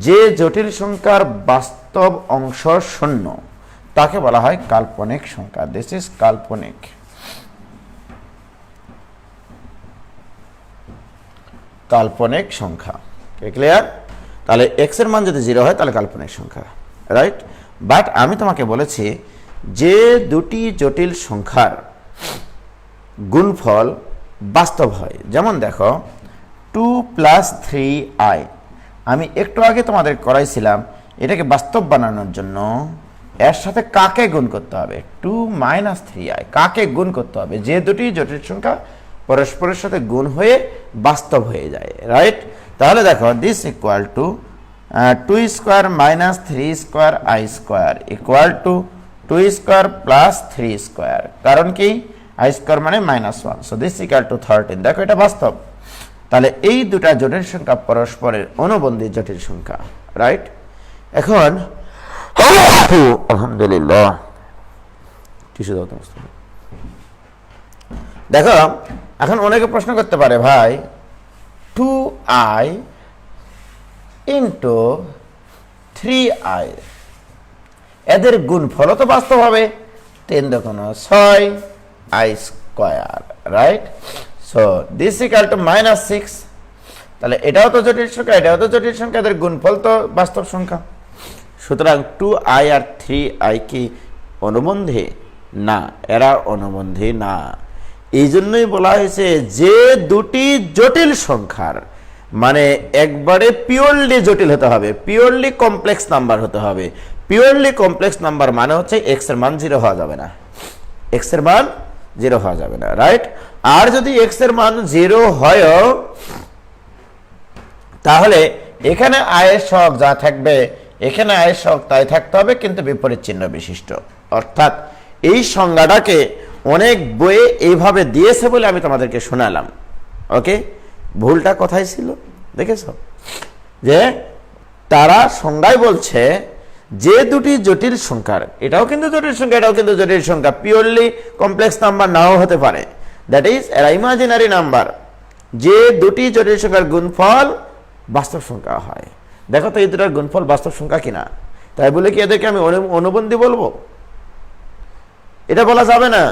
যে জটিল সংখ্যার বাস্তব অংশ 0 তাকে বলা হয় কাল্পনিক সংখ্যা। দিস ইজ কাল্পনিক। কাল্পনিক সংখ্যা, ক্লিয়ার? তাহলে এক্স এর মান যদি 0 হয় তাহলে কাল্পনিক সংখ্যা, রাইট? বাট আমি তোমাকে বলেছি যে দুটি জটিল সংখ্যার গুণফল বাস্তব হয়, যেমন দেখো 2 + 3i, আমি একটু আগে তোমাদের করাইছিলাম, এটাকে বাস্তব বানানোর জন্য এর সাথে কাকে গুণ করতে হবে? 2 - 3i, কাকে গুণ করতে হবে? যে দুটি জটিল সংখ্যা পরস্পরের সাথে গুণ হয়ে বাস্তব হয়ে যায়, রাইট? তাহলে দেখো, this equal two 2² - 3² i² equal to 2² + 3², কারণ কি i² মানে -1, সো দিস ইকুয়াল টু 13। দেখো, এটা বাস্তব। তাহলে এই দুটা জটিল সংখ্যা পরস্পরের অনুবন্ধী জটিল সংখ্যা, রাইট? এখন আলহামদুলিল্লাহ, টিস্যু দাও তো। দেখো, এখন অনেকে প্রশ্ন করতে পারে, ভাই 2i ইন্টু 3i, এদের গুণফল তো বাস্তব হবে। 3 × 6 i², right? So this equal two -6। তাহলে এটাও তো জটিল সংখ্যা, এটাও তো জটিল সংখ্যা, এদের গুণফল তো বাস্তব সংখ্যা। সুতরাং 2i আর 3i কি অনুবন্ধী? না, এরা অনুবন্ধী না। এই জন্যই বলা হয়েছে যে দুটি জটিল সংখ্যার, মানে একবারে পিওরলি জটিল হতে হবে, পিওরলি কমপ্লেক্স নাম্বার হতে হবে। পিওরলি কমপ্লেক্স নাম্বার মানে হচ্ছে এক্স এর মান 0 হওয়া যাবে না, এক্স এর মান 0 হওয়া যাবে না, রাইট? আর যদি এক্স এর মান 0 হয়, তাহলে এখানে আয়ের সহগ যা থাকবে, এখানে আয়ের সহগ তাই থাকতে হবে, কিন্তু বিপরীত চিহ্ন বিশিষ্ট। অর্থাৎ এই সংজ্ঞাটাকে অনেক বইয়ে এইভাবে দিয়েছে বলে আমি তোমাদেরকে শোনালাম। ওকে, ভুলটা কোথায় ছিল দেখেছ? যে তারা সংজ্ঞায় বলছে যে দুটি জটিল সংখ্যার, এটাও কিন্তু জটিল সংখ্যা, এটাও কিন্তু জটিল সংখ্যা, পিওরলি কমপ্লেক্স নাম্বার নাও হতে পারে, দ্যাট ইজ এরা ইমাজিনারি নাম্বার। যে দুটি জটিল সংখ্যার গুণফল বাস্তব সংখ্যা হয়। দেখো তো এই দুটার গুণফল বাস্তব সংখ্যা কিনা, তাই বলে কি এদেরকে আমি অনুবন্ধী বলবো? এটা বলা যাবে না।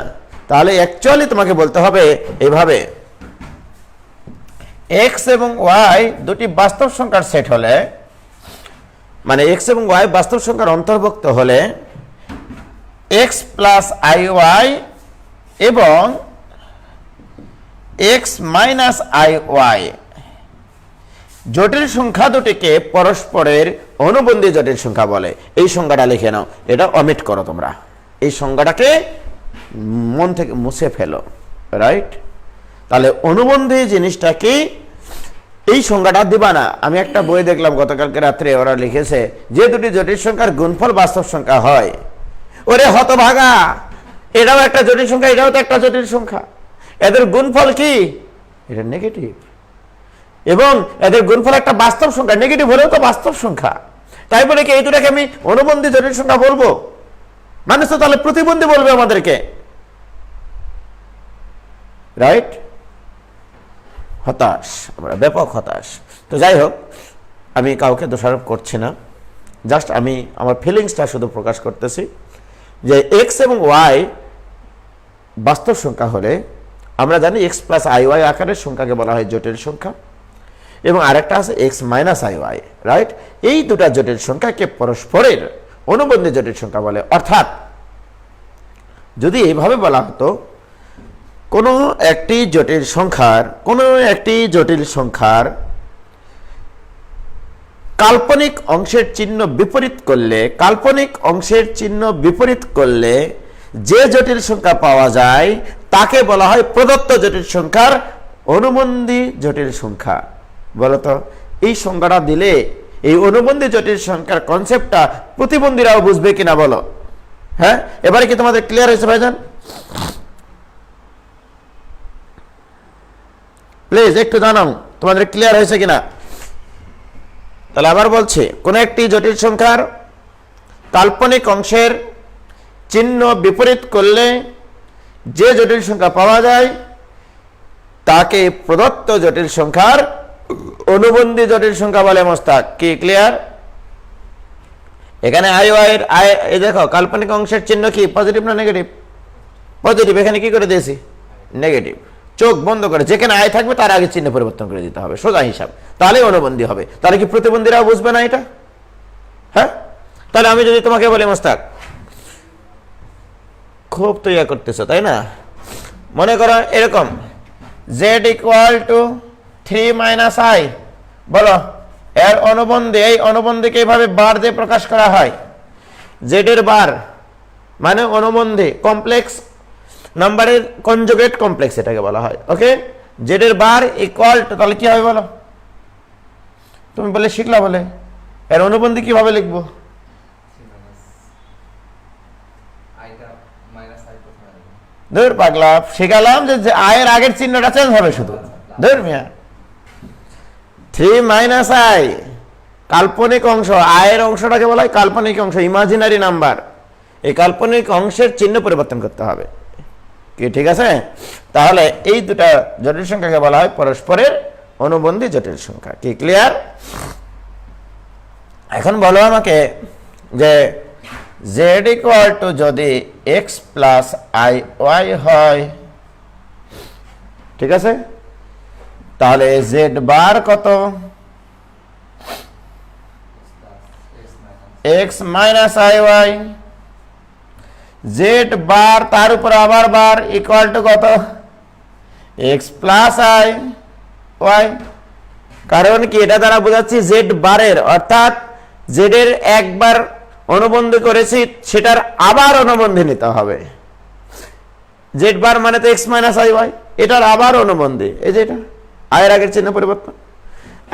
তাহলে অ্যাকচুয়ালি তোমাকে বলতে হবে এইভাবে, এক্স এবং ওয়াই দুটি বাস্তব সংখ্যার সেট হলে, মানে এক্স এবং ওয়াই বাস্তব সংখ্যার অন্তর্ভুক্ত হলে এক্স প্লাস আই ওয়াই এবং এক্স মাইনাস আই ওয়াই জটিল সংখ্যা দুটিকে পরস্পরের অনুবন্ধী জটিল সংখ্যা বলে। এই সংজ্ঞাটা লিখে নাও, এটা অমিট করো তোমরা, এই সংজ্ঞাটাকে মন থেকে মুছে ফেলো, রাইট? তাহলে অনুবন্ধী জিনিসটা কি, এই সংজ্ঞাটা দিবা না। আমি একটা বই দেখলাম গতকালকে রাত্রে, ওরা লিখেছে যে দুটি জটিল সংখ্যার গুণফল বাস্তব সংখ্যা হয়। ওরে হতভাগা, এটাও একটা জটিল সংখ্যা, এটাও তো একটা জটিল সংখ্যা, এদের গুণফল কি? এটা নেগেটিভ। এবং এদের গুণফল একটা বাস্তব সংখ্যা, নেগেটিভ হলেও তো বাস্তব সংখ্যা। তাই বলে কি এই দুটাকে আমি অনুবন্ধী জটিল সংখ্যা বলবো? মানুষ তো তাহলে প্রতিবন্ধী বলবে আমাদেরকে, রাইট? হতাশ, আমরা ব্যাপক হতাশ। তো যাই হোক, আমি কাউকে দোষারোপ করছি না, জাস্ট আমি আমার ফিলিংসটা শুধু প্রকাশ করতেছি যে এক্স এবং ওয়াই বাস্তব সংখ্যা হলে আমরা জানি এক্স প্লাস আই ওয়াই আকারের সংখ্যাকে বলা হয় জটিল সংখ্যা, এবং আরেকটা আছে x minus I y, right? এই দুটা জটিল সংখ্যাকে পরস্পরের অনুবন্ধী জটিল সংখ্যা বলে। অর্থাৎ যদি এইভাবে বলা হতো কোনো একটি জটিল সংখ্যার কাল্পনিক অংশের চিহ্ন বিপরীত করলে যে জটিল সংখ্যা পাওয়া যায় তাকে বলা হয় প্রদত্ত জটিল সংখ্যার অনুবন্ধী জটিল সংখ্যা। বলতো এই সংজ্ঞাটা দিলে এই অনুবন্ধী জটিল সংখ্যার কনসেপ্টটা প্রতিবন্ধীরাও বুঝবে কিনা বলো? হ্যাঁ, এবারে কি তোমাদের ক্লিয়ার হয়েছে ভাইজান? প্লিজ একটু জানাও তোমাদের ক্লিয়ার হয়েছে কিনা। তাহলে আবার বলছি, কোন একটি জটিল সংখ্যার কাল্পনিক অংশের চিহ্ন বিপরীত করলে যে জটিল সংখ্যা পাওয়া যায় তাকে প্রদত্ত জটিল সংখ্যার অনুবন্ধী জটিল সংখ্যা বলে। মোস্তাক, কি ক্লিয়ার? এখানে আই ওয়াই এর এই দেখো কাল্পনিক অংশের চিহ্ন কি, পজিটিভ না নেগেটিভ? পজিটিভ। এখানে কি করে দিয়েছি? নেগেটিভ। চোখ বন্ধ করে যেখানে আয় থাকবে তার আগে চিহ্ন পরিবর্তন করে দিতে হবে, সোজা হিসাব, তাহলে অনুবন্ধী হবে। তাহলে কি প্রতিবন্ধীরাও বুঝবে না এটা? হ্যাঁ, তাহলে আমি যদি তোমাকে বলি মোস্তাক, খুব তো ইয়া করতেছো তাই না, মনে করো এরকম z equal two 3 minus I, বলো এর অনুবন্ধী, এই অনুবন্ধীকে এইভাবে বার দিয়ে প্রকাশ করা হয়। z এর বার মানে অনুবন্ধী, কমপ্লেক্স নাম্বারের কনজুগেট কমপ্লেক্স এটাকে বলা হয়। ওকে, z এর বার ইকুয়াল টু, তাহলে কি হবে বলো? তুমি বলে শিখলা, বলে এর অনুবন্ধী কিভাবে লিখবো? ধর পাগলা, শিখালাম যে আয়ের আগের চিহ্নটা চেঞ্জ হবে শুধু। ধর মিয়া, 3 মাইনাস আই কাল্পনিক অংশ, আয়ের অংশটাকে বলা হয় কাল্পনিক অংশ, ইমাজিনারি নাম্বার। এই কাল্পনিক অংশের চিহ্ন পরিবর্তন করতে হবে, কি ঠিক আছে? তাহলে এই দুটা জটিল সংখ্যাকে বলা হয় পরস্পরের অনুবন্ধী জটিল সংখ্যা। কি ক্লিয়ার? এখন বলো আমাকে যে z ইকুয়াল টু যদি x প্লাস আই ওয়াই হয়, ঠিক আছে, তাহলে z বার কত? x minus I y. z bar তার উপর আবার বার ইকুয়াল টু কত? x plus I y. কারণ কি এটা দ্বারা বোঝাচ্ছি z বারের, অর্থাৎ z এর একবার অনুবন্ধী করেছি সেটার আবার অনুবন্ধী নিতে হবে। z বার মানে তো x মাইনাস আই ওয়াই, এটার আবার অনুবন্ধী, এই যে এটা আয়ের আগের চিহ্ন পরিবর্তন।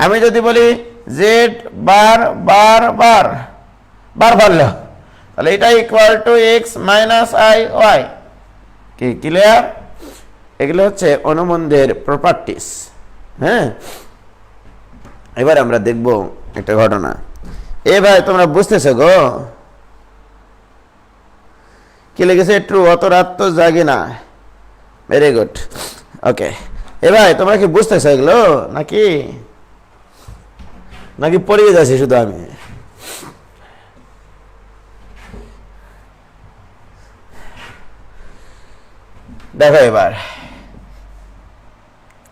আমি যদি বলি z বার বার বার বার ভারলে, তাহলে এটা equal to x minus I y. কি ক্লিয়ার? এগুলো হচ্ছে অনুবন্ধের প্রপার্টিস। হ্যাঁ, এবার আমরা দেখব একটা ঘটনা। এ ভাই তোমরা বুঝতেছো গো? কি লিখেছে? একটু অত রাত তো জাগি না। ভেরি গুড, ওকে। এ ভাই তোমরা কি বুঝতেছো এগুলো নাকি নাকি পড়িয়ে যাচ্ছি শুধু আমি? দেখো এবার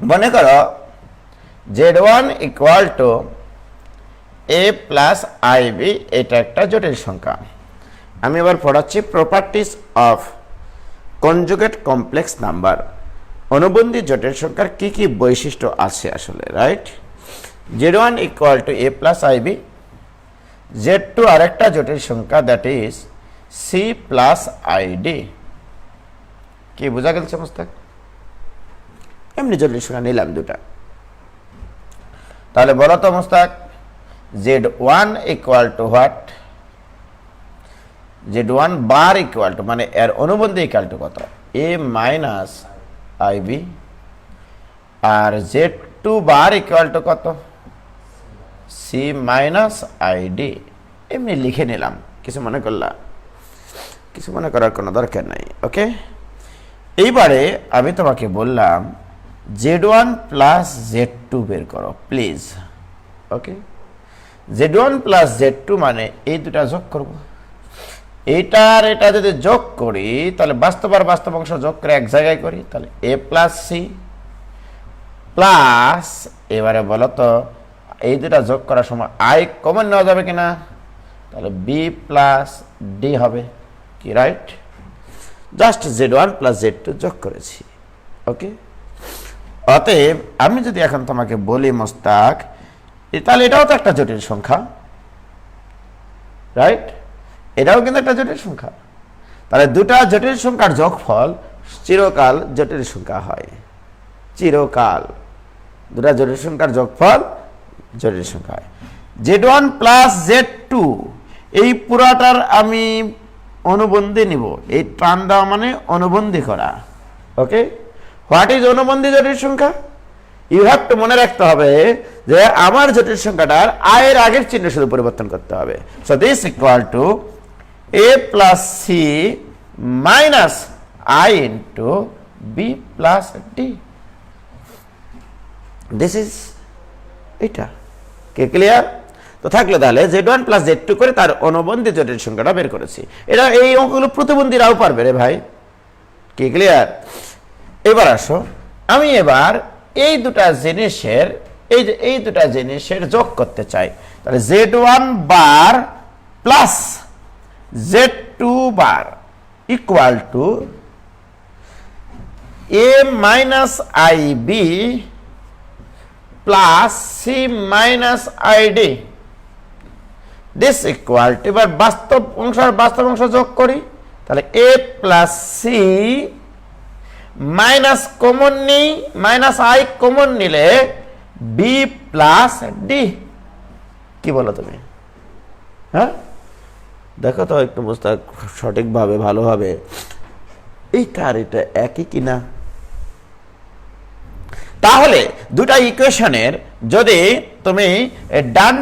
মনে করো z1 equal to a plus I b, এটা একটা জটিল সংখ্যা। আমি এবার পড়াচ্ছি properties of conjugate complex number. অনুবন্ধী জটিল সংখ্যার কি কি বৈশিষ্ট্য আছে আসলে, right? z1 equal to a plus I b, z2 আরেকটা জটিল সংখ্যা, that is c plus i d. কি বোঝা গেল মোস্তাক? এমনি জটিল সংখ্যা নিলাম দুটা। তাহলে বলো তো মোস্তাক, z1 equal to what? z1 bar equal to মানে এর অনুবন্ধী ইকুয়াল টু কত? a minus i b. আর z2 two bar equal to কত? C minus i d. এমনি লিখে নিলাম, কিছু মনে করলাম, কিছু মনে করার কোনো দরকার নাই। ওকে, এইবারে আমি তোমাকে বললাম Z1 প্লাস Z2 বের করো please. Okay, Z1 plus Z2 মানে এই দুটা যোগ করব। এইটার এটা যদি যোগ করি তাহলে বাস্তব আর বাস্তব অংশ যোগ করে এক জায়গায় করি, তাহলে A প্লাস সি প্লাস, এবারে বলো তো এই দুটা যোগ করার সময় আই কমন নেওয়া যাবে কিনা? তাহলে বি প্লাস ডি হবে কি, right? Just Z1 plus Z2 যোগ করেছি। ওকে, অতএব আমি যদি এখন তোমাকে বলি মোস্তাক, তাহলে এটাও তো একটা জটিল সংখ্যা, রাইট? এটাও কিন্তু একটা জটিল সংখ্যা। তাহলে দুটা জটিল সংখ্যার যোগফল চিরকাল জটিল সংখ্যা হয়। চিরকাল দুটা জটিল সংখ্যার যোগফল জটিল সংখ্যা হয়। Z1 প্লাস Z2 এই পুরাটার আমি অনুবন্ধী নিব। এই টান দেওয়া মানে অনুবন্ধী করা। ওকে, হোয়াট ইজ অনুবন্ধী জটিল সংখ্যা? ইউ হ্যাভ টু মনে রাখতে হবে যে আমার জটিল সংখ্যাটার আয়ের আগের চিহ্ন শুধু পরিবর্তন করতে হবে। So this equal to a plus c minus I into b plus d. This is এটা। কে ক্লিয়ার? তো থাকলে তাহলে Z1 প্লাস Z2 করে তার অনুবন্ধী জটিল সংখ্যাটা বের করেছি। এটা এই অঙ্কগুলো প্রতিবন্ধীরাও পারবে রে ভাই। কি ক্লিয়ার? এবার আসো, আমি এবার এই দুটা জিনিসের যোগ করতে চাই। তাহলে Z1 bar plus Z2 bar equal to A minus IB plus c minus i d. This equal to, এবার বাস্তব অংশ যোগ করি, তাহলে A plus c minus common নিই, মাইনাস আই কমন নিলে বি প্লাস ডি। কি বলো তুমি? হ্যাঁ, দেখো তো একটু বুঝতে সঠিকভাবে ভালোভাবে এইটা আর এটা একই কিনা। তাহলে দুটা ইকুয়েশনের যদি তুমি ডান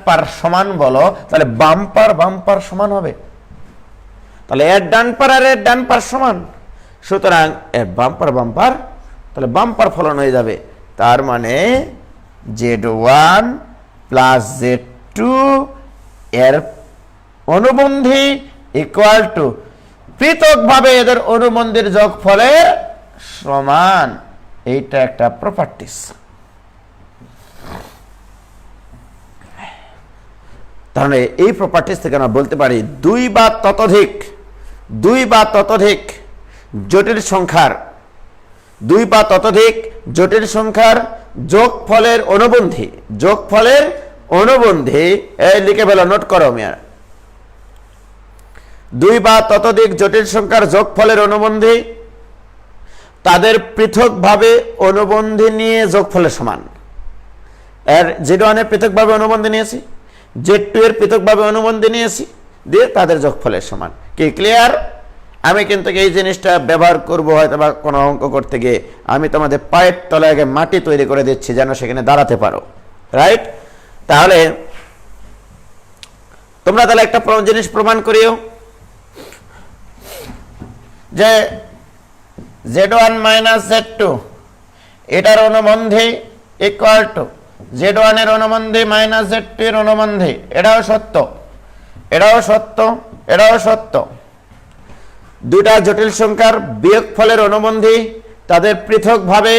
পার সমান বলো, তাহলে বাম পার সমান হবে। তাহলে এর ডান পার আর এর ডান পার সমান, সুতরাং এর বাম পার, তাহলে বাম পার ফলন হয়ে যাবে। তার মানে Z1 প্লাস Z2 এর অনুবন্ধী ইকুয়াল টু পৃথকভাবে এদের অনুবন্ধীর যোগফলের সমান। এইটা একটা প্রপার্টিস। তাহলে এই প্রপার্টিস থেকে আমরা বলতে পারি দুই বা ততোধিক জটিল সংখ্যার যোগফলের অনুবন্ধী এই লিখে ফেলো, নোট করো মিয়া। দুই বা ততোধিক জটিল সংখ্যার যোগফলের অনুবন্ধী তাদের পৃথকভাবে অনুবন্ধী নিয়ে যোগফলের সমান। এর Z1 এর পৃথকভাবে অনুবন্ধী নিয়েছি, Z2 এর পৃথকভাবে অনুবন্ধী নিয়েছি, দিয়ে তাদের যোগফলের সমান। কি ক্লিয়ার? আমি কিন্তু এই জিনিসটা ব্যবহার করবো হয়তো বা কোনো অঙ্ক করতে গিয়ে। আমি তোমাদের পায়ের তলায় আগে মাটি তৈরি করে দিচ্ছি যেন সেখানে দাঁড়াতে পারো, রাইট? তাহলে তোমরা তাহলে একটা জিনিস প্রমাণ করিও যে Z1 মাইনাস Z2 এটার অনুবন্ধী ইকুয়াল টু Z1 এর অনুবন্ধী মাইনাস Z2 এর অনুবন্ধী। এটাও সত্য। দুটা জটিল সংখ্যার বিয়োগফলের অনুবন্ধী তাদের পৃথকভাবে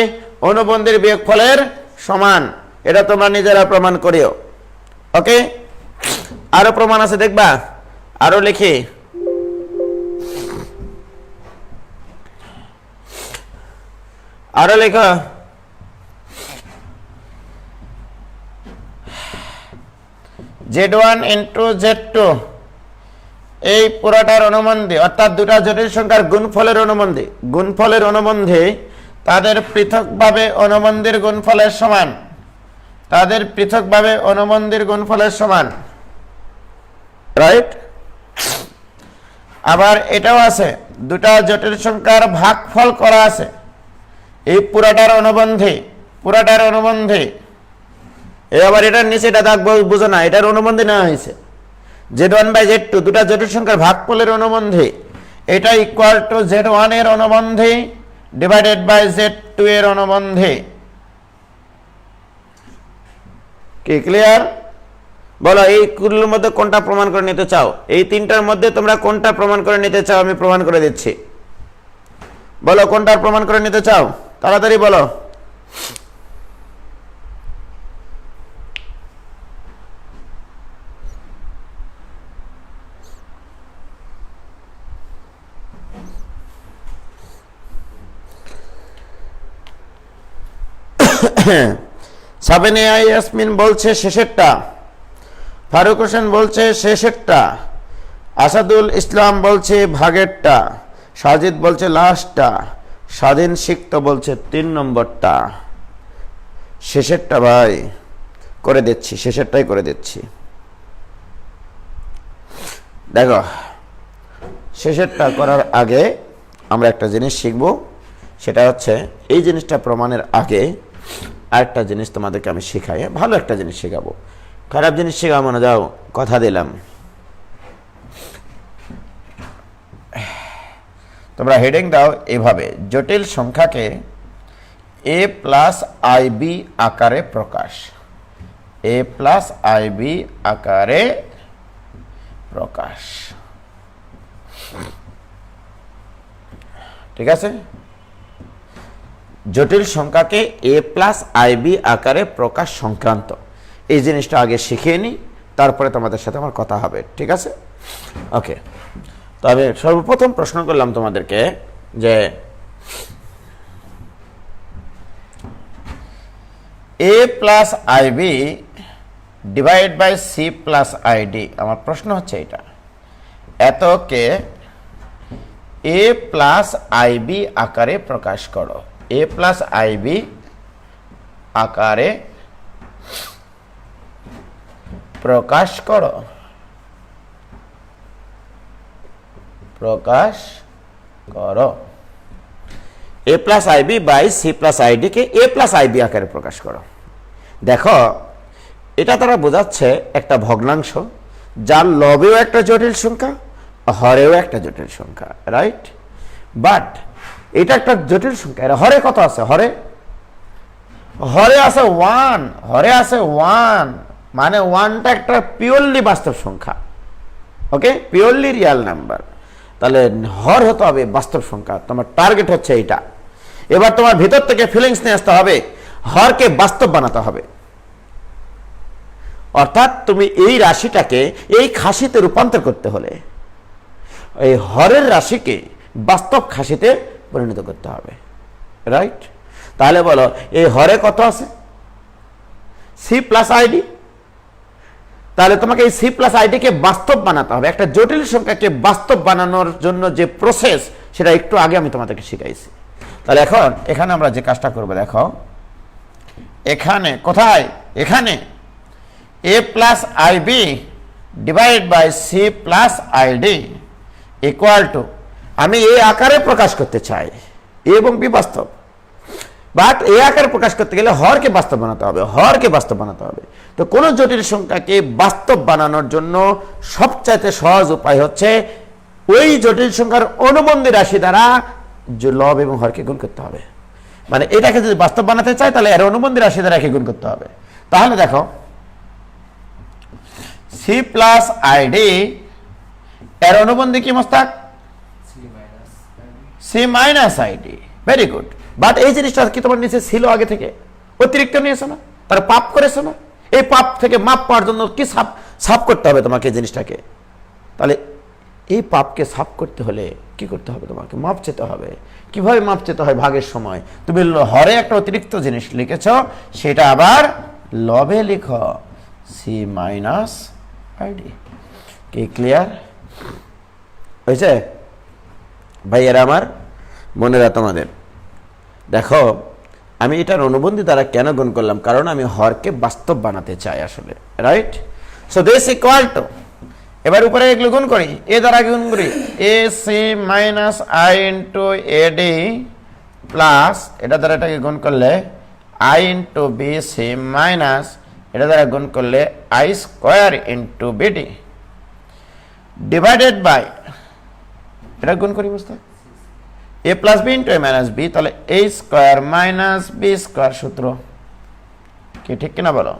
অনুবন্ধীর বিয়োগফলের সমান। এটা তোমরা নিজেরা প্রমাণ করিও। ওকে, আরো প্রমাণ আছে দেখবা, আরো লিখি। আরো লেখো, Z1 ইন্টু Z2 এই পুরোটার অনুবন্ধী, অর্থাৎ দুটা জটিল সংখ্যার গুণফলের অনুবন্ধী তাদের পৃথকভাবে অনুবন্ধীর গুণফলের সমান, রাইট? আবার এটাও আছে, দুটা জটিল সংখ্যার ভাগফল করা আছে। এই পুরাটার পুরাটার অনুবন্ধী। আবার এটার নিচে এটা দাগ বুঝো না, এটার অনুবন্ধী নেওয়া হয়েছে Z1/Z2 দুটা জটিল সংখ্যার ভাগফলের অনুবন্ধী। এটা ইকুয়াল টু Z1 এর অনুবন্ধী ডিভাইডেড বাই Z2 এর অনুবন্ধী। কি ক্লিয়ার? বলো এইগুলোর মধ্যে কোনটা প্রমাণ করে নিতে চাও? এই তিনটার মধ্যে তোমরা কোনটা প্রমাণ করে নিতে চাও? আমি প্রমাণ করে দিচ্ছি। বলো কোনটা প্রমাণ করে নিতে চাও, তাড়াতাড়ি বলো। সাবেনে ইয়াসমিন বলছে শেষেরটা, ফারুক হোসেন বলছে শেষেরটা, আসাদুল ইসলাম বলছে ভাগেরটা, সাজিদ বলছে লাস্টটা, স্বাধীন সিক্ত বলছে 3 নম্বরটা। শেষেরটা ভাই করে দিচ্ছি, শেষেরটাই করে দিচ্ছি। দেখো শেষেরটা করার আগে আমরা একটা জিনিস শিখব, সেটা হচ্ছে এই জিনিসটা প্রমাণের আগে আরেকটা জিনিস তোমাদেরকে আমি শেখাই। ভালো একটা জিনিস শেখাবো, খারাপ জিনিস শেখাবো না, যাও কথা দিলাম। তোমরা হেডিং দাও এভাবে, জটিল সংখ্যাকে a+ib আকারে প্রকাশ। a+ib আকারে প্রকাশ, ঠিক আছে? জটিল সংখ্যাকে a+ib আকারে প্রকাশ সংক্রান্ত এই জিনিসটা আগে শিখিয়ে নিই, তারপরে তোমাদের সাথে আমার কথা হবে, ঠিক আছে? ওকে, তবে সর্বপ্রথম প্রশ্ন করলাম তোমাদেরকে যে a+ib ডিভাইড বাই c+id। আমার প্রশ্ন হচ্ছে এটা, এতকে a+ib আকারে প্রকাশ করো। a+ib আকারে প্রকাশ করো, প্রকাশ করো। a+ib by c+id K a+ib আকারে প্রকাশ করো। দেখো এটা তারা বোঝাচ্ছে একটা ভগ্নাংশ যার লবেও একটা জটিল সংখ্যা, হরেও একটা জটিল সংখ্যা, রাইট? বাট এটা একটা জটিল সংখ্যা, এর হরে কত আছে? হরে আছে 1, হরে আছে 1, মানে 1টা একটা পিওরলি বাস্তব সংখ্যা, ওকে, পিওরলি রিয়াল নাম্বার। তাহলে হর হতে হবে বাস্তব সংখ্যা, তোমার টার্গেট হচ্ছে এইটা। এবার তোমার ভিতর থেকে ফিলিংস নিয়ে আসতে হবে, হরকে বাস্তব বানাতে হবে। অর্থাৎ তুমি এই রাশিটাকে এই খাসিতে রূপান্তর করতে হলে এই হরের রাশিকে বাস্তব খাসিতে পরিণত করতে হবে, রাইট? তাহলে বলো এই হরে কত আছে? c+id। তাহলে তোমাকে এই c+id কে বাস্তব বানাতে হবে। একটা জটিল সংখ্যাকে বাস্তব বানানোর জন্য যে প্রসেস, সেটা একটু আগে আমি তোমাদেরকে শিখাইছি। তাহলে এখন এখানে আমরা যে কাজটা করবো, দেখো এখানে কোথায়, এখানে a+ib divide by c+id equal to, আমি এই আকারে প্রকাশ করতে চাই, এ এবং বি বাস্তব, বাট এই আকারে প্রকাশ করতে গেলে হরকে বাস্তব বানাতে হবে, হরকে বাস্তব বানাতে হবে। তো কোন জটিল সংখ্যাকে বাস্তব বানানোর জন্য সবচাইতে সহজ উপায় হচ্ছে ওই জটিল সংখ্যার অনুবন্ধী রাশি দ্বারা লব এবং হরকে গুণ করতে হবে। মানে এটাকে যদি বাস্তব বানাতে চাই তাহলে এর অনুবন্ধী রাশি দ্বারা একে গুণ করতে হবে। তাহলে দেখো c+id এর অনুবন্ধী কি Mostak? c-id। Very good. But এই জিনিসটা কি তোমার নিচে ছিল আগে থেকে? অতিরিক্ত নিয়েছো না, তার পাপ করেছো না? এই পাপ থেকে মাপ পাওয়ার জন্য কি সাফ করতে হবে তোমাকে জিনিসটাকে। তাহলে এই পাপকে সাফ করতে হলে কি করতে হবে? তোমাকে মাপ চেতে হবে। কিভাবে মাপ চেতে হয়? ভাগের সময় তুমি হরে একটা অতিরিক্ত জিনিস লিখেছ, সেটা আবার লবে লিখো, c-id। কি ক্লিয়ার হয়েছে ভাইয়েরা আমার, বোনেরা তোমাদের? দেখো আমি এটার অনুবন্ধী দ্বারা কেন গুণ করলাম, কারণ আমি হরকে বাস্তব বানাতে চাই আসলে, right? So this equal to, এবার উপরে এগুলো গুণ করি, এ দ্বারা গুণ করি ac-i * ad প্লাস এটা দ্বারা এটাকে গুণ করলে i into b c minus এটা দ্বারা গুণ করলে i square into b d divided by এটা গুণ করি বুঝতে a plus b into a minus b, তাহলে a square minus b square সূত্র কি ঠিক কিনা বলো?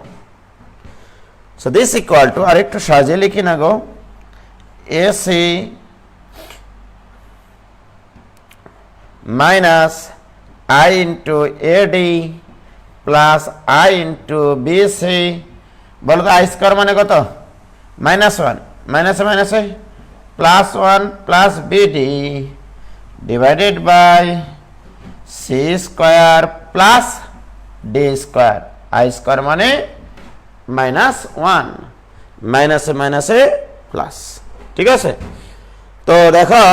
সো দিস ইকুয়াল টু আরেকটু সহজে লিখি না গো, a c minus I into a d plus I into b c. বলো তো আই স্কোয়ার মানে কত? মাইনাস ওয়ান, মাইনাসে মাইনাসে plus one plus BD divided by C square plus D square. I square মানে মাইনাস ওয়ান, মাইনাসে মাইনাসে plus. ঠিক আছে, তো দেখো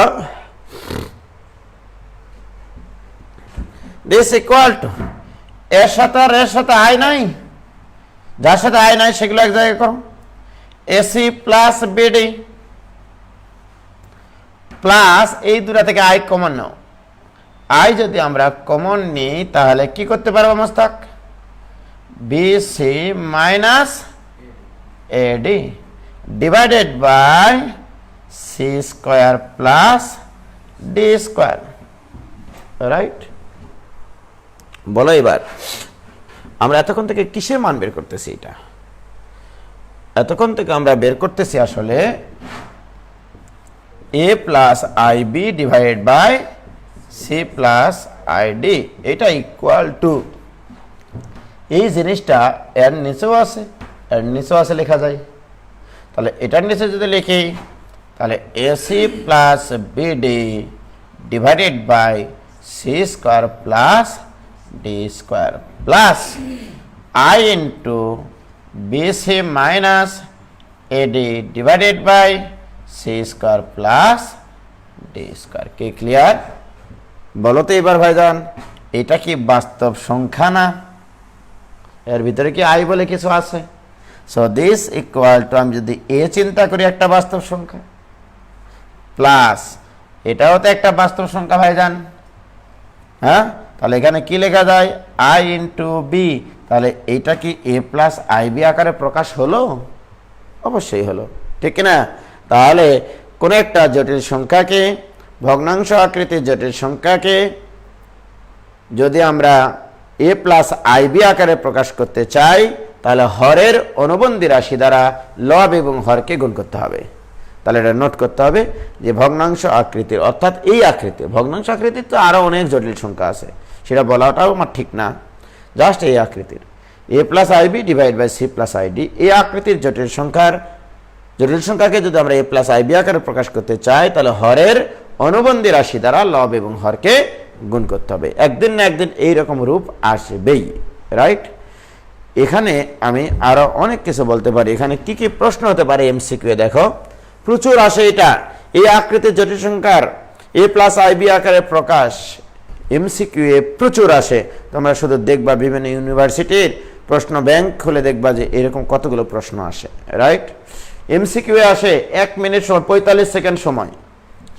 দিস ইকুয়াল টু এর সাথে আর এর সাথে আই নাই, যার সাথে আই নাই সেগুলো এক জায়গায় করো, এসি প্লাস বিডি প্লাস এই দুটা থেকে আই কমন নাও। আই যদি আমরা কমন নিই তাহলে কি করতে পারবো Mostak? BC minus AD divided by C square plus D square. Right, বলো এবার আমরা এতক্ষণ থেকে কিসের মান বের করতেছি? এটা এতক্ষণ থেকে আমরা বের করতেছি আসলে a plus I b divided by C plus I d, এটা ইকুয়াল টু এই জিনিসটা এর নিচেও আছে, এর নিচেও আছে লেখা যায়। তাহলে এটার নিচে যদি লিখি তাহলে AC plus BD divided by C square plus D square plus I into BC minus AD divided by C square plus D square. কি ক্লিয়ার? বলো তো এবার ভাইজান, এটা কি বাস্তব সংখ্যা না? এর ভিতরে কি আই বলে কিছু আছে? সো দিস ইকুয়াল টু, আমি যদি এ চিন্তা করি একটা বাস্তব সংখ্যা, প্লাস এটাও তো একটা বাস্তব সংখ্যা ভাইজান। হ্যাঁ, তাহলে এখানে কি লেখা যায়? I into B. তাহলে এইটা কি এ প্লাস আই বি আকারে প্রকাশ হলো? অবশ্যই হলো, ঠিক না? তাহলে কোন একটা জটিল সংখ্যাকে, ভগ্নাংশ আকৃতির জটিল সংখ্যাকে যদি আমরা এ প্লাস আই বি আকারে প্রকাশ করতে চাই তাহলে হরের অনুবন্ধী রাশি দ্বারা লব এবং হরকে গুণ করতে হবে। তাহলে এটা নোট করতে হবে যে ভগ্নাংশ আকৃতির, অর্থাৎ এই আকৃতি, ভগ্নাংশ আকৃতির তো আরও অনেক জটিল সংখ্যা আছে, সেটা বলাটাও আমার ঠিক না, জাস্ট এই আকৃতির a plus I B divide by C plus I d, এই আকৃতির জটিল সংখ্যাকে যদি আমরা এ প্লাস আই বি আকারে প্রকাশ করতে চাই তাহলে হরের অনুবন্ধী রাশি দ্বারা লব এবং হরকে গুণ করতে হবে। একদিন না একদিন এইরকম রূপ আসবেই। রাইট, এখানে আমি আরো অনেক কিছু বলতে পারি। এখানে কি কি প্রশ্ন হতে পারে এমসিকিউ দেখো, প্রচুর আসে এটা। এই আকৃতির জটিল সংখ্যার এ প্লাস আই বি আকারে প্রকাশ এমসিকিউ এ প্রচুর আসে। তোমরা শুধু দেখবা বিভিন্ন ইউনিভার্সিটির প্রশ্ন ব্যাংক খুলে দেখবা যে এরকম কতগুলো প্রশ্ন আসে। রাইট, এমসিকিউ এ আসে 1 মিনিট সময় 45 সেকেন্ড সময়,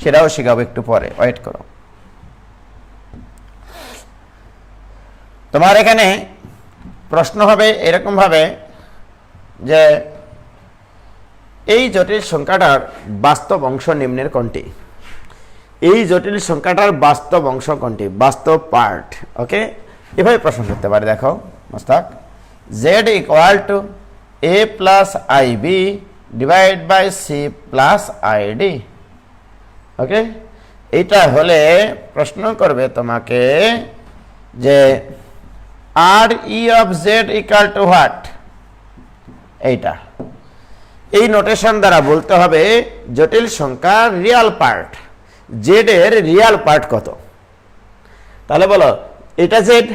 সেটাও শেখাবো একটু পরে, ওয়েট করো। তোমার এখানে প্রশ্ন হবে এরকম ভাবে যে এই জটিল সংখ্যাটার বাস্তব অংশ নিম্নের কোনটি? এই জটিল সংখ্যাটার বাস্তব অংশ কোনটি? বাস্তব পার্ট। ওকে, এভাবে প্রশ্ন করতে পারে। দেখো Mostak, z equal to a plus I B divide by C plus I d. Okay, এইটা হলে প্রশ্ন করবে তোমাকে যে r e of z equal to what? এইটা এই নোটেশন দ্বারা বলতে হবে জটিল সংখ্যার রিয়াল পার্ট, জেড এর রিয়াল পার্ট কত। তাহলে বলো এটা জেড,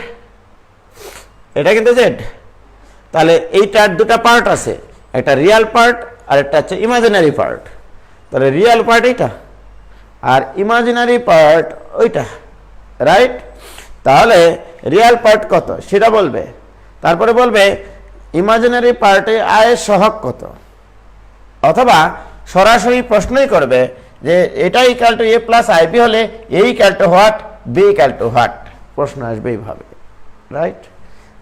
এটা কিন্তু জেড, তাহলে এইটার দুটা পার্ট আছে, একটা রিয়াল পার্ট আর একটা হচ্ছে ইমাজিনারি পার্ট। তাহলে রিয়াল পার্ট এইটা আর ইমাজিনারি পার্ট ওইটা। রাইট, তাহলে রিয়াল পার্ট কত সেটা বলবে, তারপরে বলবে ইমাজিনারি পার্টে আয়ের সহগ কত, অথবা সরাসরি প্রশ্নই করবে যে এটা equal to a plus i b হলে a equal to what, b equal to what, প্রশ্ন আসবে এইভাবে। রাইট,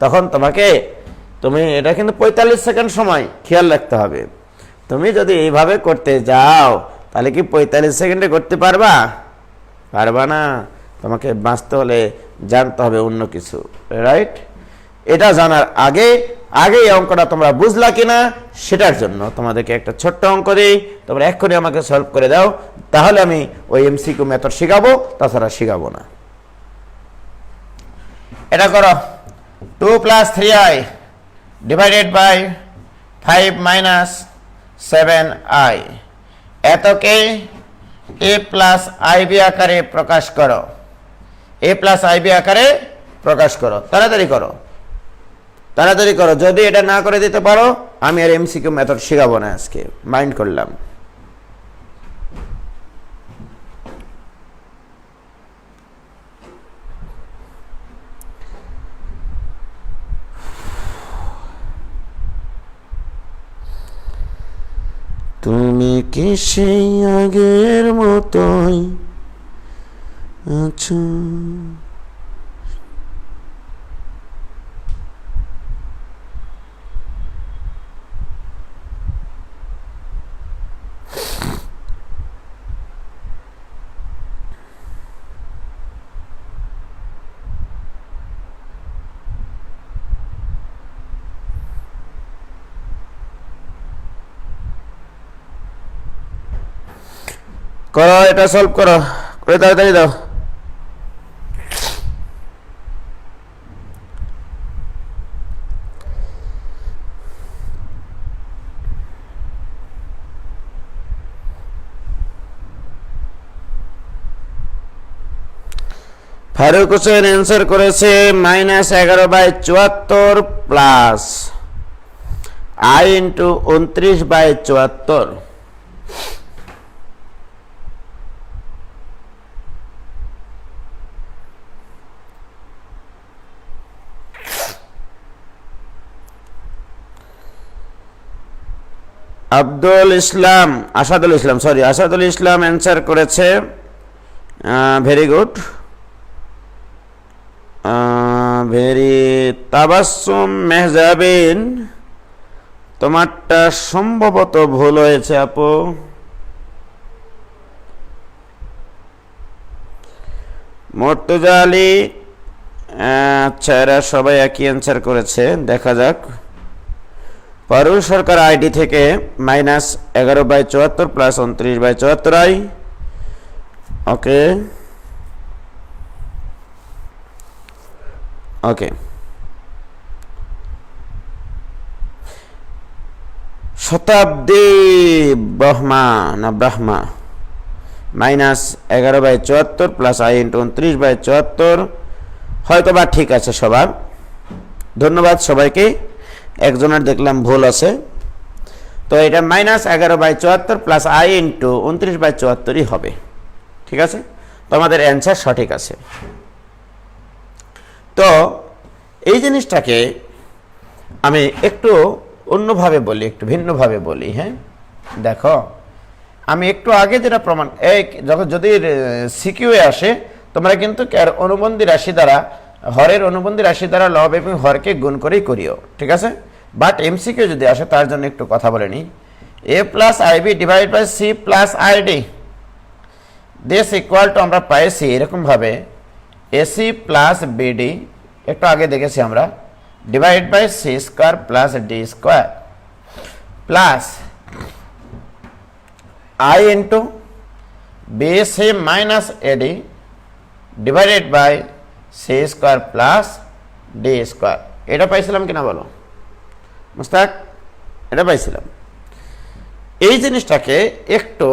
তখন তুমি এটা কিন্তু 45 সেকেন্ড সময় খেয়াল রাখতে হবে। তুমি যদি এইভাবে করতে যাও তাহলে কি 45 সেকেন্ডে করতে পারবা? পারবা না। তোমাকে বাঁচতে হলে জানতে হবে অন্য কিছু, রাইট? এটা জানার আগে এই অঙ্কটা তোমরা বুঝলা কিনা সেটার জন্য তোমাদেরকে একটা ছোট্ট অঙ্ক দিই, তোমরা এক্ষুনি আমাকে সলভ করে দাও, তাহলে আমি ওই এমসিকিউ মেথড শেখাবো, তাছাড়া শেখাবো না। এটা করো, 2 + 3i ডিভাইডেড বাই 5 - 7i এতকে a + ib আকারে প্রকাশ করো। a + ib আকারে প্রকাশ করো, তাড়াতাড়ি করো। যদি এটা না করে দিতে পারো আমি আর এমসিকিউ মেথড শেখাবো না আজকে, মাইন্ড করলাম। তুমি কি সেই আগের মতোই আছো? করো, এটা সলভ করো, করে তাড়াতাড়ি দাও। ফারুক হোসেন অ্যান্সার করেছে -11/74 plus i × 29/74। Asadul Islam answer করেছে, ভেরি গুড, তাবাসসুম মেহজাবিন তোমারটা সম্ভবত ভুল হয়েছে আপু। মুর্তজা আলী, আচ্ছা এরা সবাই একই অ্যান্সার করেছে, দেখা যাক। পারুল সরকার আইডি থেকে -11/74 plus 29/74i। Okay Shatabdi Brahma -11/74 plus i × 29/74 হয়তো বা ঠিক আছে সবার। ধন্যবাদ সবাইকে। একজনের দেখলাম ভুল আছে, তো এটা -11/74 প্লাস i × 29/74ই হবে, ঠিক আছে? তোমাদের অ্যান্সার সঠিক আছে। তো এই জিনিসটাকে আমি একটু অন্যভাবে বলি, একটু ভিন্নভাবে বলি। হ্যাঁ, দেখো আমি একটু আগে যেটা প্রমাণ, যদি সিকিউয়ে আসে তোমরা কিন্তু অনুবন্ধী রাশি দ্বারা, হরের অনুবন্ধী রাশি দ্বারা লব এবং হরকে গুণ করেই করিও, ঠিক আছে? বাট এমসিকিউ যদি আসে তার জন্য একটু কথা বলে নিই। a + ib divide by c + id this equal to আমরা পাইছি এরকমভাবে ac + bd, একটু আগে দেখেছি আমরা, divide by c² + d² plus i × bc - ad divided by c² + d²। এটা পাইছিলাম কিনা বলো মুস্তাক? এটা পাইছিলাম। এই জিনিসটাকে একটু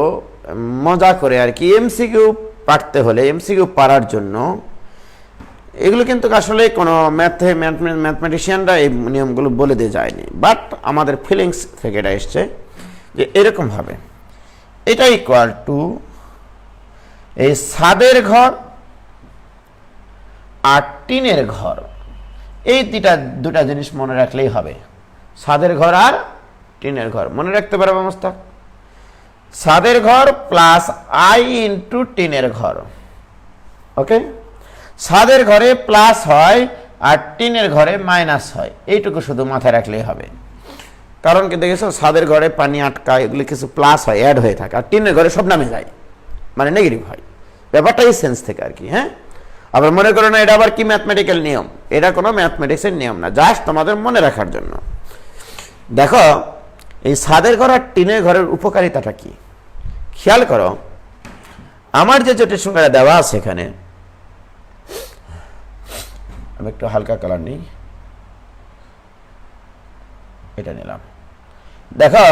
মজা করে আর কি, এমসিকিউ পারতে হলে, এমসিকিউ পারার জন্য, এগুলো কিন্তু আসলে কোনো ম্যাথমেটিশিয়ানরা এই নিয়মগুলো বলে দিয়ে যায়নি, বাট আমাদের ফিলিংস থেকে এটা এসছে যে এরকমভাবে এটা ইকুয়াল টু এই ছাদের ঘর আর টিনের ঘর, এই দুটা জিনিস মনে রাখলেই হবে। ছাদের ঘর আর টিনের ঘর মনে রাখতে পারবে মুস্তাক? ছাদের ঘর প্লাস i × টিনের ঘর। ওকে, ছাদের ঘরে প্লাস হয় আর টিনের ঘরে মাইনাস হয়, এইটুকু শুধু মাথায় রাখলেই হবে। কারণ কি দেখেছো, ছাদের ঘরে পানি আটকায়, এগুলি কিছু প্লাস হয়, অ্যাড হয়ে থাকে, আর টিনের ঘরে সব নামে যায়, মানে নেগেটিভ হয়। ব্যাপারটা এই সেন্স থেকে আর কি। হ্যাঁ, আবার মনে করো না এটা আবার কি ম্যাথমেটিক্যাল নিয়ম, এটা কোনো ম্যাথমেটিক্সের নিয়ম না, জাস্ট তোমাদের মনে রাখার জন্য। দেখো এই ছাদের ঘর আর টিনের ঘরের উপকারিতাটা কি, খেয়াল করো। আমার যে জটিল সংখ্যাটা দেওয়া আছে এখানে, আমি একটু হালকা কালার নিই, এটা নিলাম। দেখো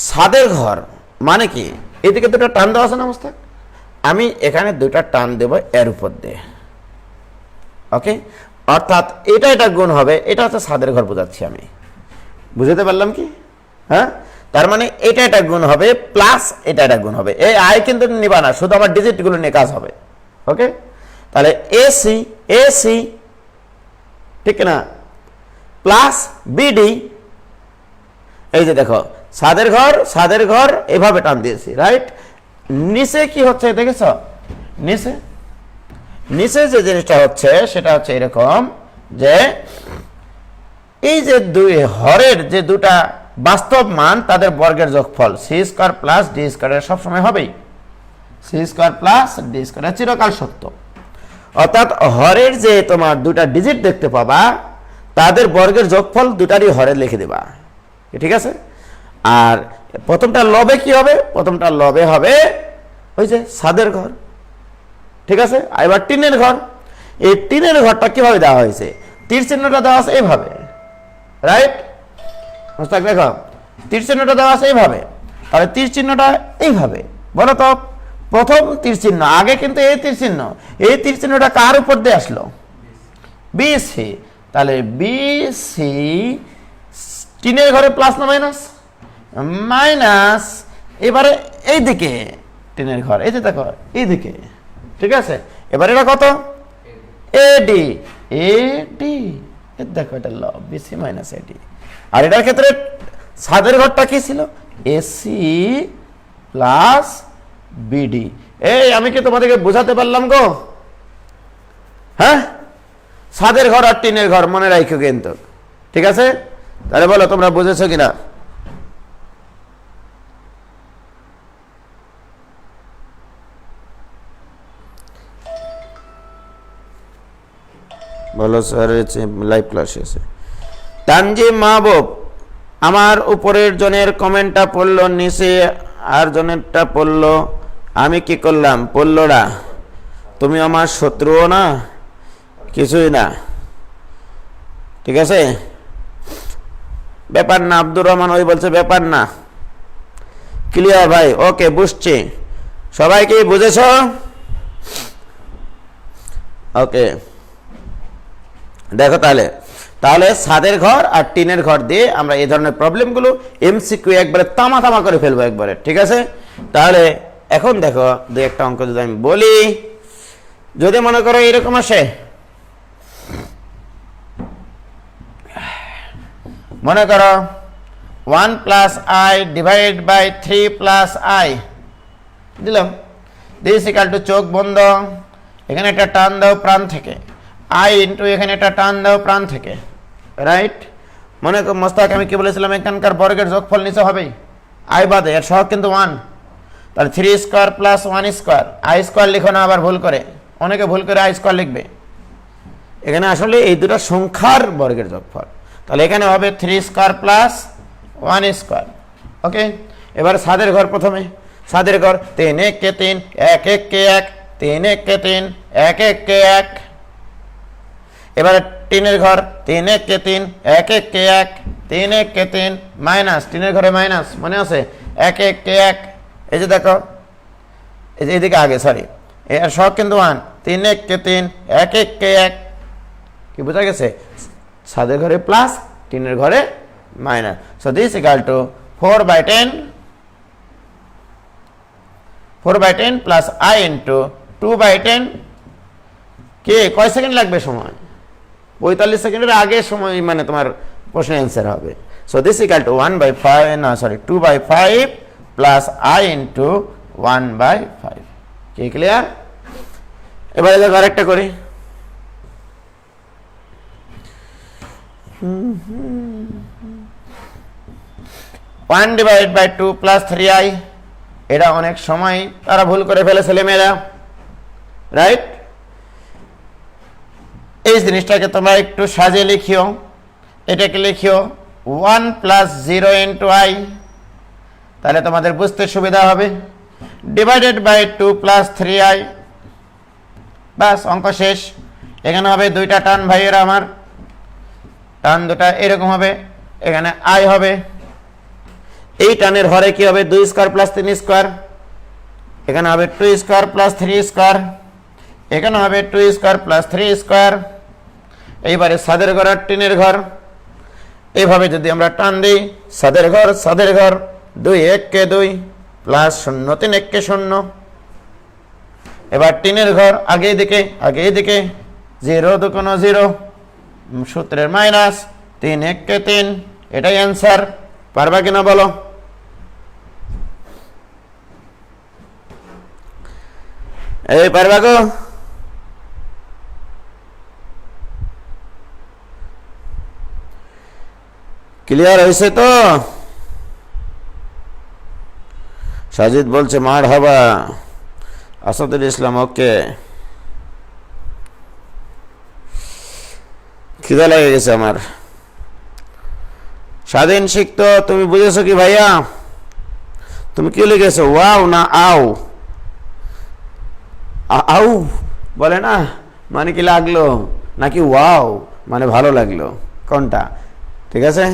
ছাদের ঘর মানে কি, এদিকে দুটো টান দেওয়া আছে না অবস্থা, আমি এখানে দুটা টান দেব এর উপর দিয়ে, ওকে। অর্থাৎ এটা গুণ হবে, এটা হচ্ছে ছাদের ঘর বোঝাচ্ছি আমি, বুঝতে পারলাম কি? হ্যাঁ, তার মানে এটা গুণ হবে প্লাস এটা গুণ হবে। এই আয় কিন্তু নিবা না, শুধু আমার ডিজিটগুলো নিয়ে কাজ হবে, ওকে। তাহলে এসি এসি, ঠিক না, প্লাস বিডি। এই যে দেখো ছাদের ঘর এভাবে টান দিয়েছি, রাইট। নিচে কি হচ্ছে দেখেছ, নিচে যে জিনিসটা হচ্ছে সেটা হচ্ছে এরকম যে এই যে দুই হরের যে দুটা বাস্তব মান তাদের বর্গের যোগফল C square plus D square সবসময় হবেই, C square plus D square চিরকাল সত্য। অর্থাৎ হরের যে তোমার দুটা ডিজিট দেখতে পাবা তাদের বর্গের যোগফল দুটারই হরে লিখে দেবা, ঠিক আছে। আর প্রথমটা লবে কি হবে, প্রথমটা লবে হবে ওই যে ছাদের ঘর, ঠিক আছে। এবার টিনের ঘর, এই টিনের ঘরটা কিভাবে দেওয়া হয়েছে, তীর চিহ্নটা দেওয়া আছে এইভাবে, রাইট। দেখো তীর চিহ্নটা দেওয়া আছে এইভাবে, তাহলে তীর চিহ্নটা এইভাবে বলো তো, প্রথম তীর চিহ্ন আগে কিন্তু এই তীর চিহ্নটা কার উপর দিয়ে আসলো, বিসি। তাহলে বিসি টিনের ঘরে প্লাস না মাইনাস, মাইনাস। এবারে এই দিকে টিনের ঘর, এই যে দেখো এইদিকে, ঠিক আছে। এবার এটা কত, এডি এডি, দেখো এটা ল বিসি মাইনাস এডি। আর এটার ক্ষেত্রে ছাদের ঘরটা কি ছিল, এসি প্লাস বিডি। এই আমি কি তোমাদেরকে বোঝাতে পারলাম গো? হ্যাঁ, ছাদের ঘর আর টিনের ঘর মনে রাখো কিন্তু, ঠিক আছে। তাহলে বলো তোমরা বুঝেছো কিনা? বলো স্যার, লাইভ ক্লাস এসে তানজিম মাহবুব আমার উপরের জনের কমেন্টটা পড়লো, নিচে আর জনেরটা পড়লো, আমি কি করলাম, পড়লো না। তুমি আমার শত্রুও না, কিছুই না, ঠিক আছে, ব্যাপার না। আব্দুর রহমান ওই বলছে ব্যাপার না, ক্লিয়ার ভাই, ওকে বুঝছি। সবাই কি বুঝেছ? ওকে, দেখো তাহলে ছাদের ঘর আর টিনের ঘর দিয়ে আমরা এই ধরনের প্রবলেমগুলো এমসিকিউ একবারে তামা করে ফেলবো একবারে, ঠিক আছে। তাহলে এখন দেখো দুই একটা অঙ্ক যদি আমি বলি, যদি মনে করো এরকম আসে, মনে করো 1 plus I divide by 3 plus I দিলাম, দিস ইকাল টু চোখ বন্ধ, এখানে একটা টান দাও প্রাণ থেকে, আই ইন্টু এখানে একটা টান দাও প্রাণ থেকে, রাইট। মনে করো মোস্তাক আমি কি বলেছিলাম, এখানকার বর্গের যোগফল নিচে হবেই, আই বাদে, এর সহগ কিন্তু 1। তাহলে 3 square plus 1 square, i square লিখো না আবার ভুল করে, অনেকে ভুল করে আই স্কোয়ার লিখবে, এখানে আসলে এই দুটো সংখ্যার বর্গের যোগফল। তাহলে এখানে হবে 3 স্কোয়ার প্লাস 1 স্কোয়ার, ওকে। এবার ছাদের ঘর, প্রথমে ছাদের ঘর 3 1 কে 3 1 1 কে 1 3 1 কে 3 1 1 কে 1। এবারে টিনের ঘর 3 1 কে 3 1 1 কে 1 3 1 কে 3 মাইনাস, টিনের ঘরে মাইনাস মনে আছে, 1 1 কে 1। এই যে দেখো এই যে এদিকে আগে, সরি, এর সব কিন্তু 1, 3 1 কে 3 1 1 কে 1, কি বোঝা গেছে? ছাদের ঘরে প্লাস, টিনের ঘরে minus. So this equal two 4/10 plus I into 2/10। কে কয় সেকেন্ড লাগবে সময়? 45 সেকেন্ডের আগে সময়, মানে তোমার প্রশ্নের অ্যান্সার হবে। So this equal two 2/5 plus I into 1/5। কি ক্লিয়ার? এবারে দেখো আরেকটা করি, 1/2 প্লাস 3i, এটা অনেক সময় তারা ভুল করে ফেলে ছেলেমেয়েরা, রাইট? এই জিনিসটাকে তোমরা একটু সাজিয়ে লিখিও। এটাকে লিখিও 1 প্লাস 0 ইন্টু আই, তাহলে তোমাদের বুঝতে সুবিধা হবে। ডিভাইডেড বাই 2 প্লাস 3i, বাস অঙ্ক শেষ। এখানে হবে দুইটা টান ভাইয়েরা আমার, টান দুটা এরকম হবে, এখানে আই হবে। এই টানের হরে কি হবে? 2 স্কোয়ার প্লাস 3 স্কোয়ার, এখানে হবে 2 স্কোয়ার প্লাস 3 স্কোয়ার, এখানে হবে 2 স্কোয়ার প্লাস 3 স্কোয়ার। এইবারে সাদের ঘর আর টিনের ঘর, এইভাবে যদি আমরা টান দিই, সাদের ঘর 2 1 কে 2 প্লাস 0 3 1 কে 0। এবার টিনের ঘর আগে দিকে 0 2 কোনো 0, সূত্রের মাইনাস 3 1 কে 3, এটাই অ্যান্সার। পারবা কিনা বলো? এই পারবা গো? ক্লিয়ার হয়েছে তো? সাজিদ বলছে মার হাবা, আসাদুল ইসলাম ওকে। খিদা লেগে গেছে আমার। স্বাধীন শিখতো, তুমি বুঝেছো কি ভাইয়া? তুমি কি লিখেছো, ওয়াও না আও? আউ বলে না, মানে কি লাগলো, নাকি ওয়াও মানে ভালো লাগলো, কোনটা? ঠিক আছে,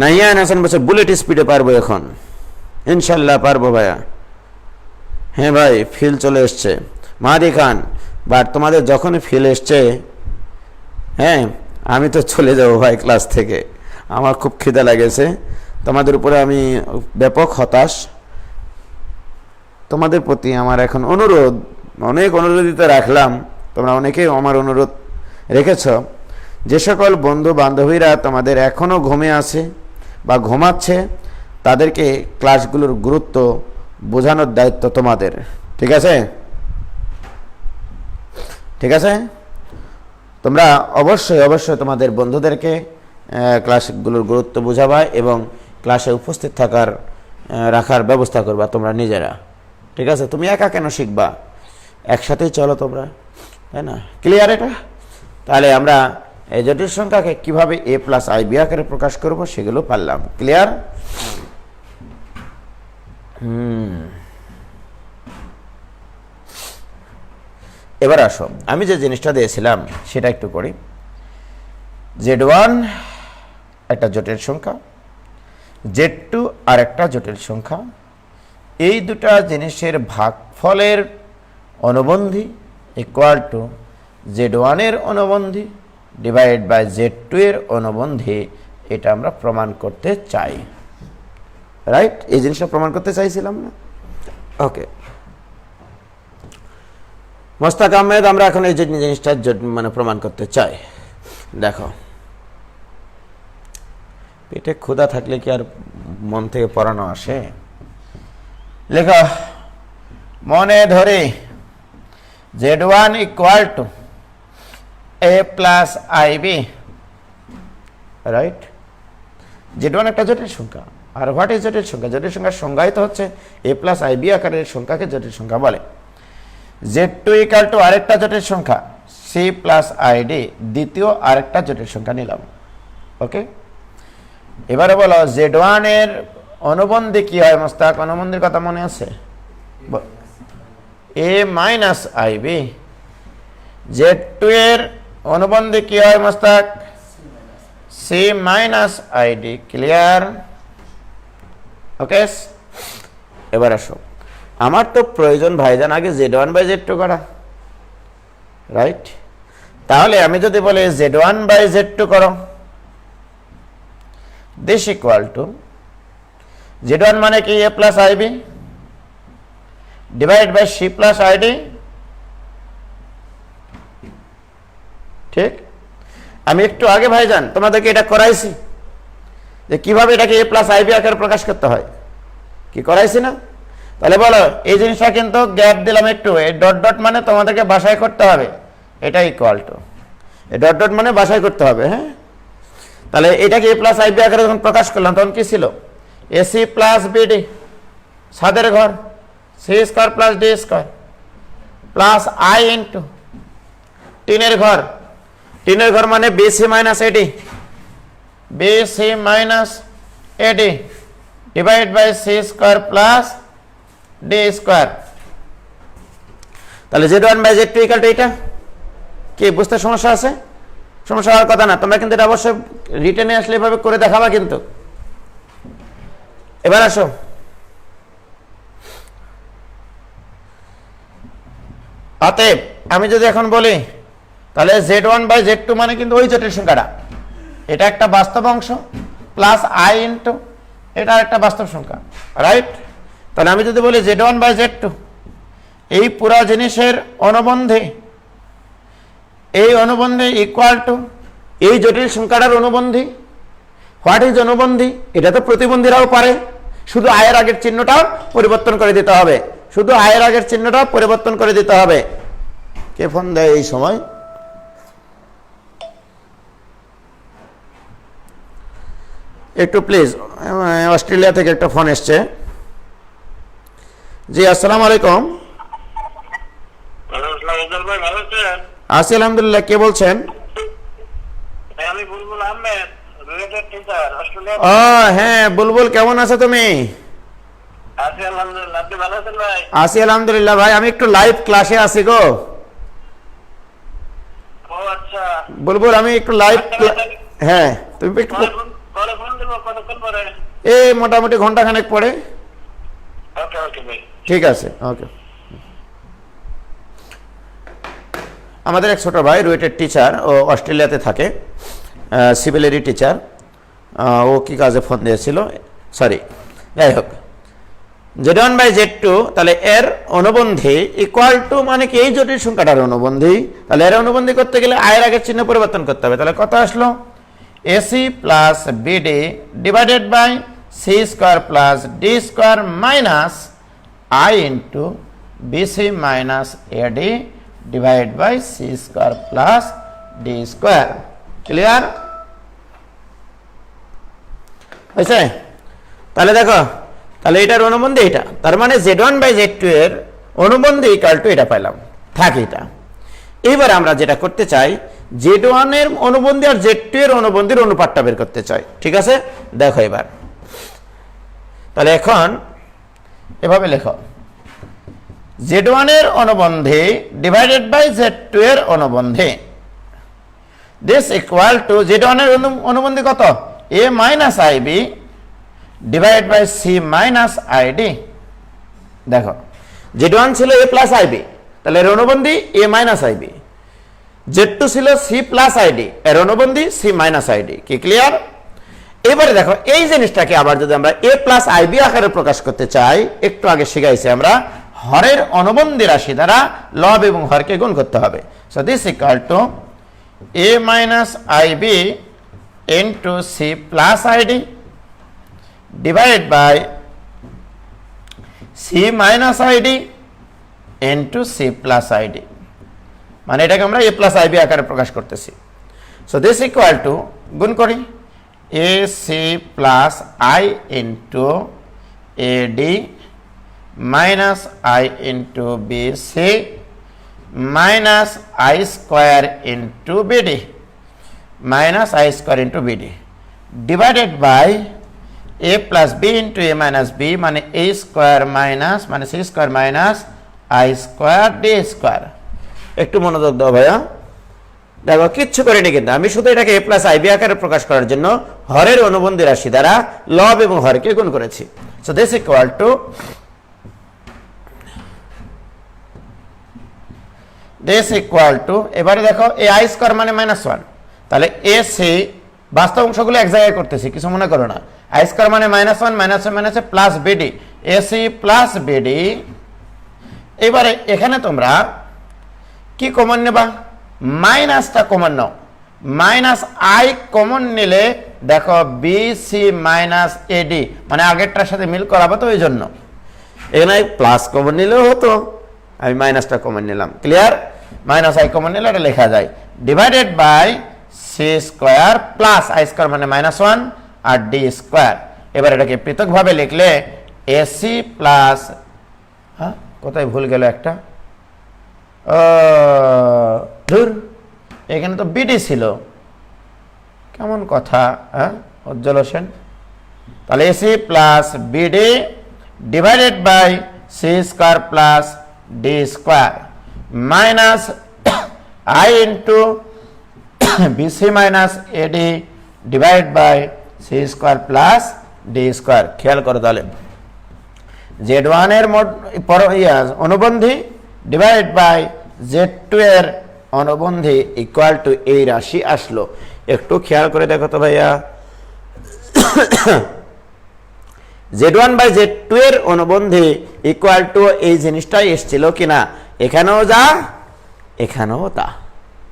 নাইয়ান হাসান বলছে বুলেট স্পিডে পারবো এখন, ইনশাল্লাহ পারবো ভাইয়া। হ্যাঁ ভাই, ফিল চলে এসছে। মাহাদি খান, বাট তোমাদের যখন ফিল এসছে, হ্যাঁ আমি তো চলে যাবো ভাই ক্লাস থেকে, আমার খুব খিদা লাগেছে। তোমাদের উপরে আমি ব্যাপক হতাশ। তোমাদের প্রতি আমার এখন অনুরোধ, অনেক অনুরোধিত রাখলাম, তোমরা অনেকেই আমার অনুরোধ রেখেছ। যে সকল বন্ধু বান্ধবীরা তোমাদের এখনও ঘুমে আছে বা ঘুমাচ্ছে, তাদেরকে ক্লাসগুলোর গুরুত্ব বোঝানোর দায়িত্ব তোমাদের। ঠিক আছে, ঠিক আছে, তোমরা অবশ্যই তোমাদের বন্ধুদেরকে ক্লাসগুলোর গুরুত্ব বোঝাবা এবং ক্লাসে উপস্থিত রাখার ব্যবস্থা করবা তোমরা নিজেরা। ঠিক আছে, তুমি একা কেন শিখবা, একসাথেই চলো তোমরা, তাই না? ক্লিয়ার এটা? তাহলে আমরা এই জটিল সংখ্যাকে কিভাবে a প্লাস আইবি আকারে প্রকাশ করব সেগুলো পারলাম। ক্লিয়ার? এবার আসো, আমি যে জিনিসটা দিয়েছিলাম সেটা একটু করি। z1 একটা জটিল সংখ্যা, z2 আর একটা জটিল সংখ্যা, এই দুটা জিনিসের ভাগফলের অনুবন্ধী ইকুয়াল টু z1 এর অনুবন্ধী ডিভাইড বাই z2 এর অনুবন্ধী, এটা আমরা প্রমাণ করতে চাই, রাইট? এই জিনিসটা প্রমাণ করতে চাইছিলাম না? ওকে, মোস্তাক আহমেদ, আমরা এখন এই জিনিসটা মানে প্রমাণ করতে চাই। দেখো, পেটে ক্ষুধা থাকলে কি আর মন থেকে পড়ানো আসে? লেখো, মনে ধরে z1 equal to a plus IB, right? z1 একটা জটিল সংখ্যা। আর হোয়াট ইজ জটিল সংখ্যা? জটিল সংখ্যার সংজ্ঞায়িত হচ্ছে a প্লাস আইবি আকারের সংখ্যাকে জটিল সংখ্যা বলে। z2 ইকুয়াল টু আরেকটা জটিল সংখ্যা c প্লাস আইডি, দ্বিতীয় আরেকটা জটিল সংখ্যা নিলাম। ওকে, এবারে বলো z1 এর অনুবন্ধী কি হয়? মোস্তাক, অনুবন্ধীর কথা মনে আছে? a minus IB. z2 এর অনুবন্ধী কি হয় Mostak? c minus i d. Clear? Okay, এবার আসো, আমার তো প্রয়োজন ভাইজান আগে z1 বাই z2 করা, রাইট? তাহলে আমি যদি বলি z1 বাই z2 করো, দিস ইকুয়াল টু z1 মানে কি a plus IB divide by c plus ID. ঠিক, আমি একটু আগে ভাইজান তোমাদেরকে এটা করাইছি যে কিভাবে এটাকে a প্লাস আইবি আকারে প্রকাশ করতে হয়। কি করাইছি না? তাহলে বলো এই জিনিসটা কিন্তু গ্যাপ দিলাম একটু, এই ডট ডট মানে তোমাদেরকে বাছাই করতে হবে, এটা ইকুয়াল টু এই ডট ডট মানে বাছাই করতে হবে। হ্যাঁ, তাহলে এটাকে এ প্লাস আইবি আকারে যখন প্রকাশ করলাম তখন কি ছিল? এসি প্লাস বিডি, সাদের ঘর, C square plus D square plus I into টিনের ঘর, টিনের ঘর মানে BC minus AD, BC minus AD divide by C square plus D square. তাহলে Z1 by Z2 equal to এটা। কি বুঝতে সমস্যা আছে? সমস্যা হওয়ার কথা না, তোমরা কিন্তু এটা অবশ্যই রিটেনে আসলে এভাবে করে দেখাবা কিন্তু। এবার আসো, অতএব আমি যদি এখন বলি তাহলে Z1 বাই Z2 মানে কিন্তু ওই জটিল সংখ্যাটা, এটা একটা বাস্তব অংশ প্লাস আই ইন্টু এটা একটা বাস্তব সংখ্যা, রাইট? তাহলে আমি যদি বলি Z1 বাই Z2 এই পুরা জিনিসের অনুবন্ধী, এই অনুবন্ধী ইকুয়াল টু এই জটিল সংখ্যাটার অনুবন্ধী। What is অনুবন্ধী? এটা তো প্রতিবন্ধীরাও পারে, শুধু আয়ের আগের চিহ্নটাও পরিবর্তন করে দিতে হবে, শুধু আয়ের আগের চিহ্নটাও পরিবর্তন করে দিতে হবে। কে ফোন দেয় এই সময়? একটু প্লিজ, অস্ট্রেলিয়া থেকে একটা ফোন এসছে। জি আসসালামু আলাইকুম। আছি আলহামদুলিল্লাহ, কে বলছেন? আমি বুলবুল আহমেদ, রিলেটেড টিচার, অস্ট্রেলিয়া। ও হ্যাঁ বুলবুল, কেমন আছো তুমি? আছি আলহামদুলিল্লাহ, আপনি ভালো আছেন ভাই? আছি আলহামদুলিল্লাহ ভাই, আমি একটু লাইভ ক্লাসে আছি গো। ও আচ্ছা বুলবুল আমি একটু লাইভ, হ্যাঁ তুমি একটু পরে ফোন দেবো, কতক্ষণ পরে? এই মোটামুটি ঘন্টাখানেক পরে। ওকে ওকে ভাই, ঠিক আছে, ওকে। আমাদের এক ছোট ভাই রুয়েটের টিচার, ও অস্ট্রেলিয়াতে থাকে, সিভিলেরই টিচার। ও কি কাজে ফোন দিয়েছিল, সরি, যাই হোক। Z1 বাই Z2 তাহলে এর অনুবন্ধী ইকুয়াল টু মানে কি এই জটিল সংখ্যাটার অনুবন্ধী। তাহলে এর অনুবন্ধী করতে গেলে আয়ের আগের চিহ্ন পরিবর্তন করতে হবে। তাহলে কত আসলো? AC plus BD divided by C square plus D square minus I into BC minus AD divide by C square plus D square. Clear হয়েছে? তাহলে দেখো, তাহলে এটার অনুবন্ধী এটা, তার মানে Z1 বাই Z2 এর অনুবন্ধী ইকুয়াল টু এটা পাইলাম, থাক এটা। এইবার আমরা যেটা করতে চাই, Z1 এর অনুবন্ধী আর Z2 এর অনুবন্ধীর অনুপাতটা বের করতে চাই। ঠিক আছে, দেখো এবার। তাহলে এখন এভাবে লেখো, Z1 এর অনুবন্ধী ডিভাইডেড বাই Z2 এর অনুবন্ধী, দিস ইকুয়াল টু Z1 এর অনুবন্ধী কত? A minus IB divide by C minus ID. দেখো Z1 ছিল A প্লাস IB, তাহলে এর অনুবন্ধী A মাইনাস IB। Z2 ছিল C প্লাস আইডি, এর অনুবন্ধী C মাইনাস আইডি। কি ক্লিয়ার? এবারে দেখো এই জিনিসটাকে আবার যদি আমরা A প্লাস IB আকারে প্রকাশ করতে চাই, একটু আগে শিখাইছি আমরা, হরের অনুবন্ধী রাশি দ্বারা লব এবং হরকে গুণ করতে হবে। So this equal to A minus IB into C plus ID divided by C minus ID into C plus ID, মানে এটাকে আমরা A plus IB আকারে প্রকাশ করতেছি। সো দিস ইকুয়াল টু, গুণ করি, AC plus I into AD minus I into BC minus I square into BD minus I square into BD divided by A plus B into A minus B মানে A square minus মানে C square minus I square D square. একটু মনোযোগ দাও ভাইয়া, দেখো কিচ্ছু করিনি কিন্তু, আমি শুধু এটাকে A প্লাস IB আকারে প্রকাশ করার জন্য হরের অনুবন্ধী রাশি দ্বারা লব এবং হরকে গুণ করেছি। সো দিস ইকুয়াল টু, এবারে দেখো A I স্কোয়ার মানে মাইনাস 1, তাহলে AC বাস্তব অংশগুলো এক জায়গায় করতেছি, কিছু মনে করো না। I স্কোয়ার মানে minus 1 minus 1 minus plus BD, AC plus BD. এবারে এখানে তোমরা কি কমন নেবা? মাইনাসটা common now, minus i common নিলে দেখো বিসি মাইনাস এডি, মানে আগেরটার সাথে মিল করাবো তো ওই জন্য এখানে প্লাস কমন নিলেও হতো, আমি মাইনাসটা কমন নিলাম। ক্লিয়ার? মাইনাস আই কমন নিলে এটা লেখা যায় divided by C square plus I square মানে -1 আর ডি স্কোয়ার। এবার এটাকে পৃথকভাবে লিখলে এসি প্লাস, হ্যাঁ কোথায় ভুল গেল একটা, ধুর এখানে তো বিডি ছিল, কেমন কথা, হ্যাঁ উজ্জ্বল হোসেন। তাহলে AC plus BD divided by C square plus D square minus I into BC minus AD divide by C square plus D square. খেয়াল করো তাহলে Z1 এর অনুবন্ধী ডিভাইড বাই Z2 এর অনুবন্ধী ইকুয়াল টু এই রাশি আসলো। একটু খেয়াল করে দেখো তো ভাইয়া, Z1 বাই Z2 এর অনুবন্ধী ইকুয়াল টু এই জিনিসটাই এসেছিল কিনা, এখানেও যা এখানেও তা।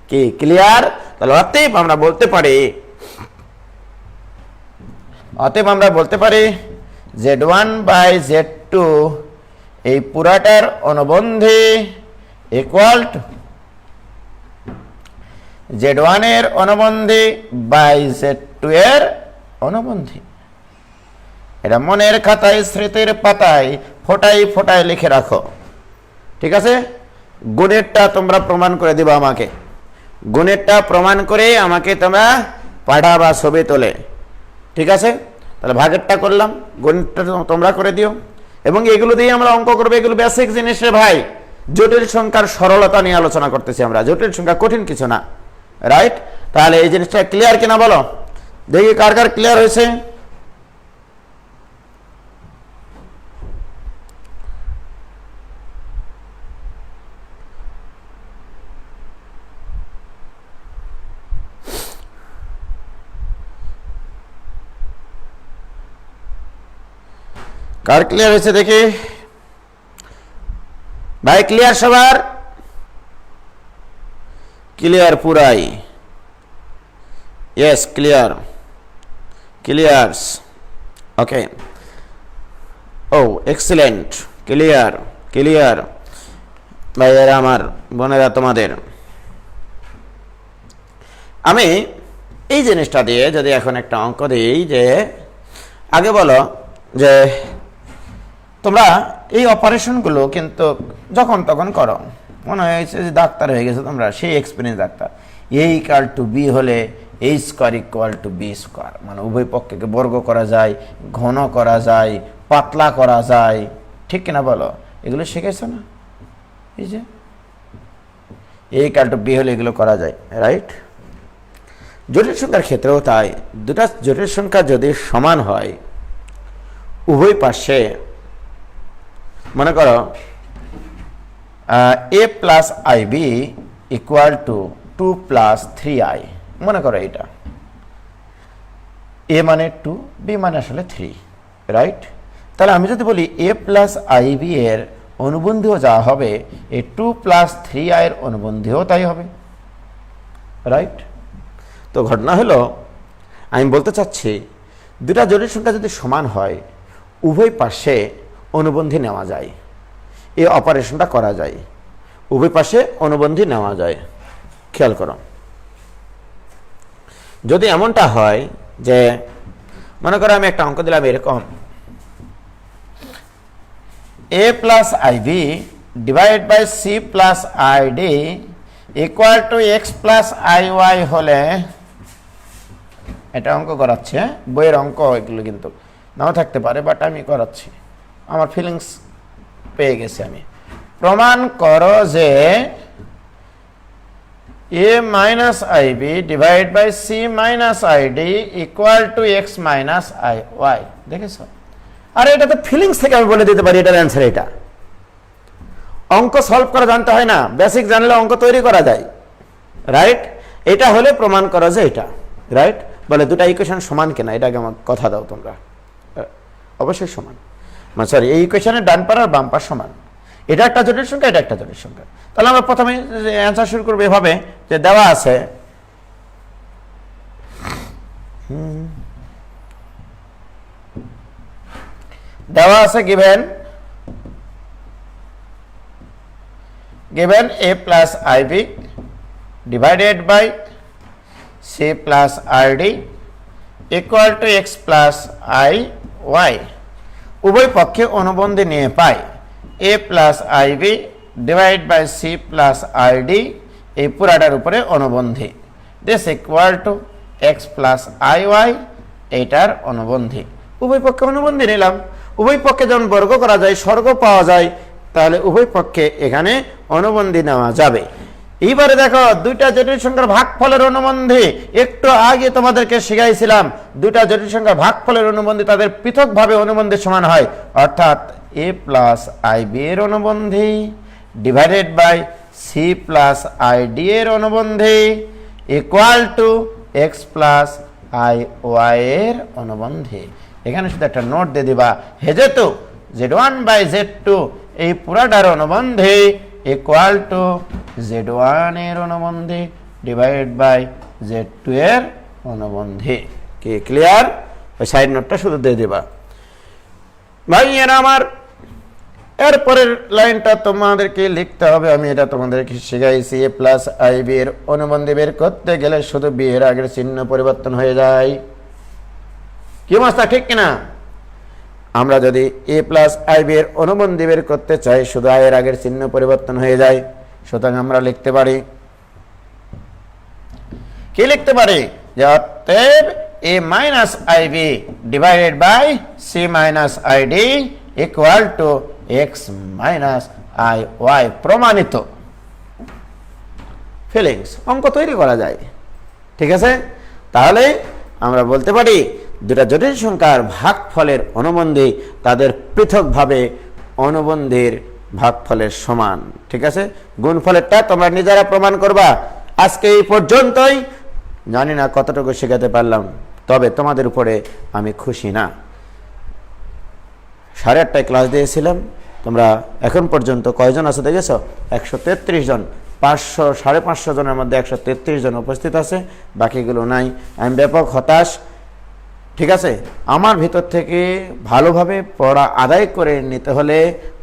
কি ক্লিয়ার? তাহলে অতএব আমরা বলতে পারি Z1 বাই Z2 এই পুরাটার অনুবন্ধী ইকুয়াল টু Z1 এর অনুবন্ধী বাই Z2 এর অনুবন্ধী। এটা মনের খাতায় স্মৃতির পাতায় ফোটায় ফোটায় লিখে রাখো, ঠিক আছে? গুণেরটা তোমরা প্রমাণ করে দিবা আমাকে, গুণেরটা প্রমাণ করে আমাকে তোমরা পাঠাবা ছবি তোলে, ঠিক আছে? তাহলে ভাগেরটা করলাম, গণিতটা তোমরা করে দিও, এবং এগুলো দিয়ে আমরা অঙ্ক করবো। এগুলো বেসিক জিনিস রে ভাই, জটিল সংখ্যার সরলতা নিয়ে আলোচনা করতেছি আমরা, জটিল সংখ্যা কঠিন কিছু না, রাইট? তাহলে এই জিনিসটা ক্লিয়ার কিনা বলো দেখি, কার কার ক্লিয়ার হয়েছে? কার ক্লিয়ার হয়েছে দেখি ভাই? ক্লিয়ার সবার? ক্লিয়ার পুরাই? ইয়েস ক্লিয়ার, ক্লিয়ারস, ওকে, ও এক্সিলেন্ট, ক্লিয়ার ক্লিয়ার ভাইয়েরা আমার, বোনেরা তোমাদের। আমি এই জিনিসটা দিয়ে যদি এখন একটা অঙ্ক দিই, যে আগে বলো যে তোমরা এই অপারেশনগুলো কিন্তু যখন তখন করো, মনে হয়েছে যে ডাক্তার হয়ে গেছে তোমরা, সেই এক্সপিরিয়েন্স ডাক্তার। এ ইকুয়াল টু বি হলে a square equal to b square, মানে উভয় পক্ষকে বর্গ করা যায়, ঘন করা যায়, পাতলা করা যায়, ঠিক কিনা বলো? এগুলো শিখেছো না? এই যে এ ইকুয়াল টু বি হলে এগুলো করা যায়, রাইট? জটিল সংখ্যার ক্ষেত্রেও তাই। দুটা জটিল সংখ্যা যদি সমান হয়, উভয় পাশে মনে করো a plus I B equal to 2 plus 3i, মনে করো এটা a মানে 2, b মানে আসলে 3, রাইট? তাহলে আমি যদি বলি a প্লাস আই বি এর অনুবন্ধীও যা হবে, এই 2 প্লাস 3i এর অনুবন্ধীও তাই হবে, রাইট? তো ঘটনা হলো, আমি বলতে চাচ্ছি দুটা জটিল সংখ্যা যদি সমান হয়, উভয় পাশে অনুবন্ধী নেওয়া যায়, এই অপারেশনটা করা যায়, উভয় পাশে অনুবন্ধী নেওয়া যায়। খেয়াল করো, যদি এমনটা হয় যে মনে করো আমি একটা অঙ্ক দিলাম এরকম, a plus I B divide by C plus I D equal to X plus I Y হলে, এটা অঙ্ক করাচ্ছে, বইয়ের অঙ্ক এগুলো কিন্তু নাও থাকতে পারে, বাট আমি করাচ্ছি, আমার ফিলিংস পেয়ে গেছি আমি। প্রমাণ করো যে a minus I B divide by C minus I D equal to X minus I Y. দেখেছো? আর এটা তো ফিলিংস থেকে আমি বলে দিতে পারি এটার অ্যান্সার এটা। অঙ্ক সলভ করা জানতে হয় না, বেসিক জানলে অঙ্ক তৈরি করা যায়, রাইট? এটা হলে প্রমাণ করা যায় এটা, রাইট? বলে দুটা ইকুয়েশন সমান কিনা, এটাকে আমার কথা দাও তোমরা। অবশ্যই সমান, মানে সরি, এই ইকুয়েশনের ডান পার আর বাম পার সমান। এটা একটা জটিল সংখ্যা, এটা একটা জটিল সংখ্যা। তাহলে আমরা প্রথমে অ্যান্সার শুরু করবো এভাবে যে দেওয়া আছে দেওয়া আছে given a plus ib divided by c plus rd equal to x plus i y উভয় পক্ষে অনুবন্ধী নিয়ে পাই a plus ib divided by c plus rd এই পুরাটার উপরে অনুবন্ধী this equal to x plus iy এটার অনুবন্ধী উভয় পক্ষে অনুবন্ধী নিলাম উভয় পক্ষে যখন বর্গ করা যায় স্বর্গ পাওয়া যায় তাহলে উভয় পক্ষে এখানে অনুবন্ধী নেওয়া যাবে এইবারে দেখো দুইটা জটিল সংখ্যার ভাগফলের অনুবন্ধী একটু আগে তোমাদেরকে শিখাইছিলাম দুইটা জটিল সংখ্যার ভাগফলের অনুবন্ধী তাদের পৃথকভাবে অনুবন্ধী সমান হয় অর্থাৎ a plus ib এর অনুবন্ধী divided by c plus id এর অনুবন্ধী equal to x plus iy এর অনুবন্ধী এখানে শুধু একটা নোট দিয়ে দিবা যেহেতু z1 বাই z2 এই পুরাটার অনুবন্ধী ইকুয়াল টু z1 এর অনুবন্ধী ডিভাইডেড বাই z2 এর অনুবন্ধী কি ক্লিয়ার ওই সাইড নোটটা শুধু দিয়ে দিবা ভাইয়েরা আমার এরপরের লাইনটা তোমাদেরকে লিখতে হবে আমি এটা তোমাদেরকে শিখাইছি a প্লাস ib এর অনুবন্ধী বের করতে গেলে শুধু b এর আগের চিহ্ন পরিবর্তন হয়ে যায় কি অবস্থা ঠিক কিনা আমরা যদি a প্লাস ib এর অনুবন্ধী বের করতে চাই শুধু i এর আগের চিহ্ন পরিবর্তন হয়ে যায় সুতরাং আমরা লিখতে পারি কি লিখতে পারি যে অতএব a minus ib divided by c minus id equal to x minus iy প্রমাণিত ফিলিংস অঙ্ক তৈরি করা যায় ঠিক আছে তাহলে আমরা বলতে পারি দুটা জটিল সংখ্যার ভাগফলের অনুবন্ধী তাদের পৃথকভাবে অনুবন্ধীর ভাগফলের সমান ঠিক আছে গুণফলেরটা তোমরা নিজেরা প্রমাণ করবা আজকে এই পর্যন্তই জানি না কতটুকু শেখাতে পারলাম তবে তোমাদের উপরে আমি খুশি না 8:30 ক্লাস দিয়েছিলাম তোমরা এখন পর্যন্ত কয়জন আছো দেখেছো 133 জন 500-550 জনের মধ্যে 133 জন উপস্থিত আছে বাকিগুলো নাই আমি ব্যাপক হতাশ ঠিক আছে আমার ভিতর থেকে ভালোভাবে পড়া আদায় করে নিতে হলে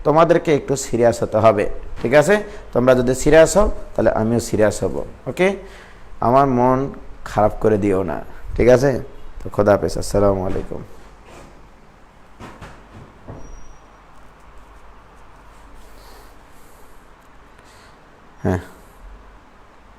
তোমাদেরকে একটু সিরিয়াস হতে হবে ঠিক আছে তোমরা যদি সিরিয়াস হও তাহলে আমিও সিরিয়াস হব ওকে আমার মন খারাপ করে দিও না ঠিক আছে তো খোদা হাফেজ আসসালামু আলাইকুম হ্যাঁ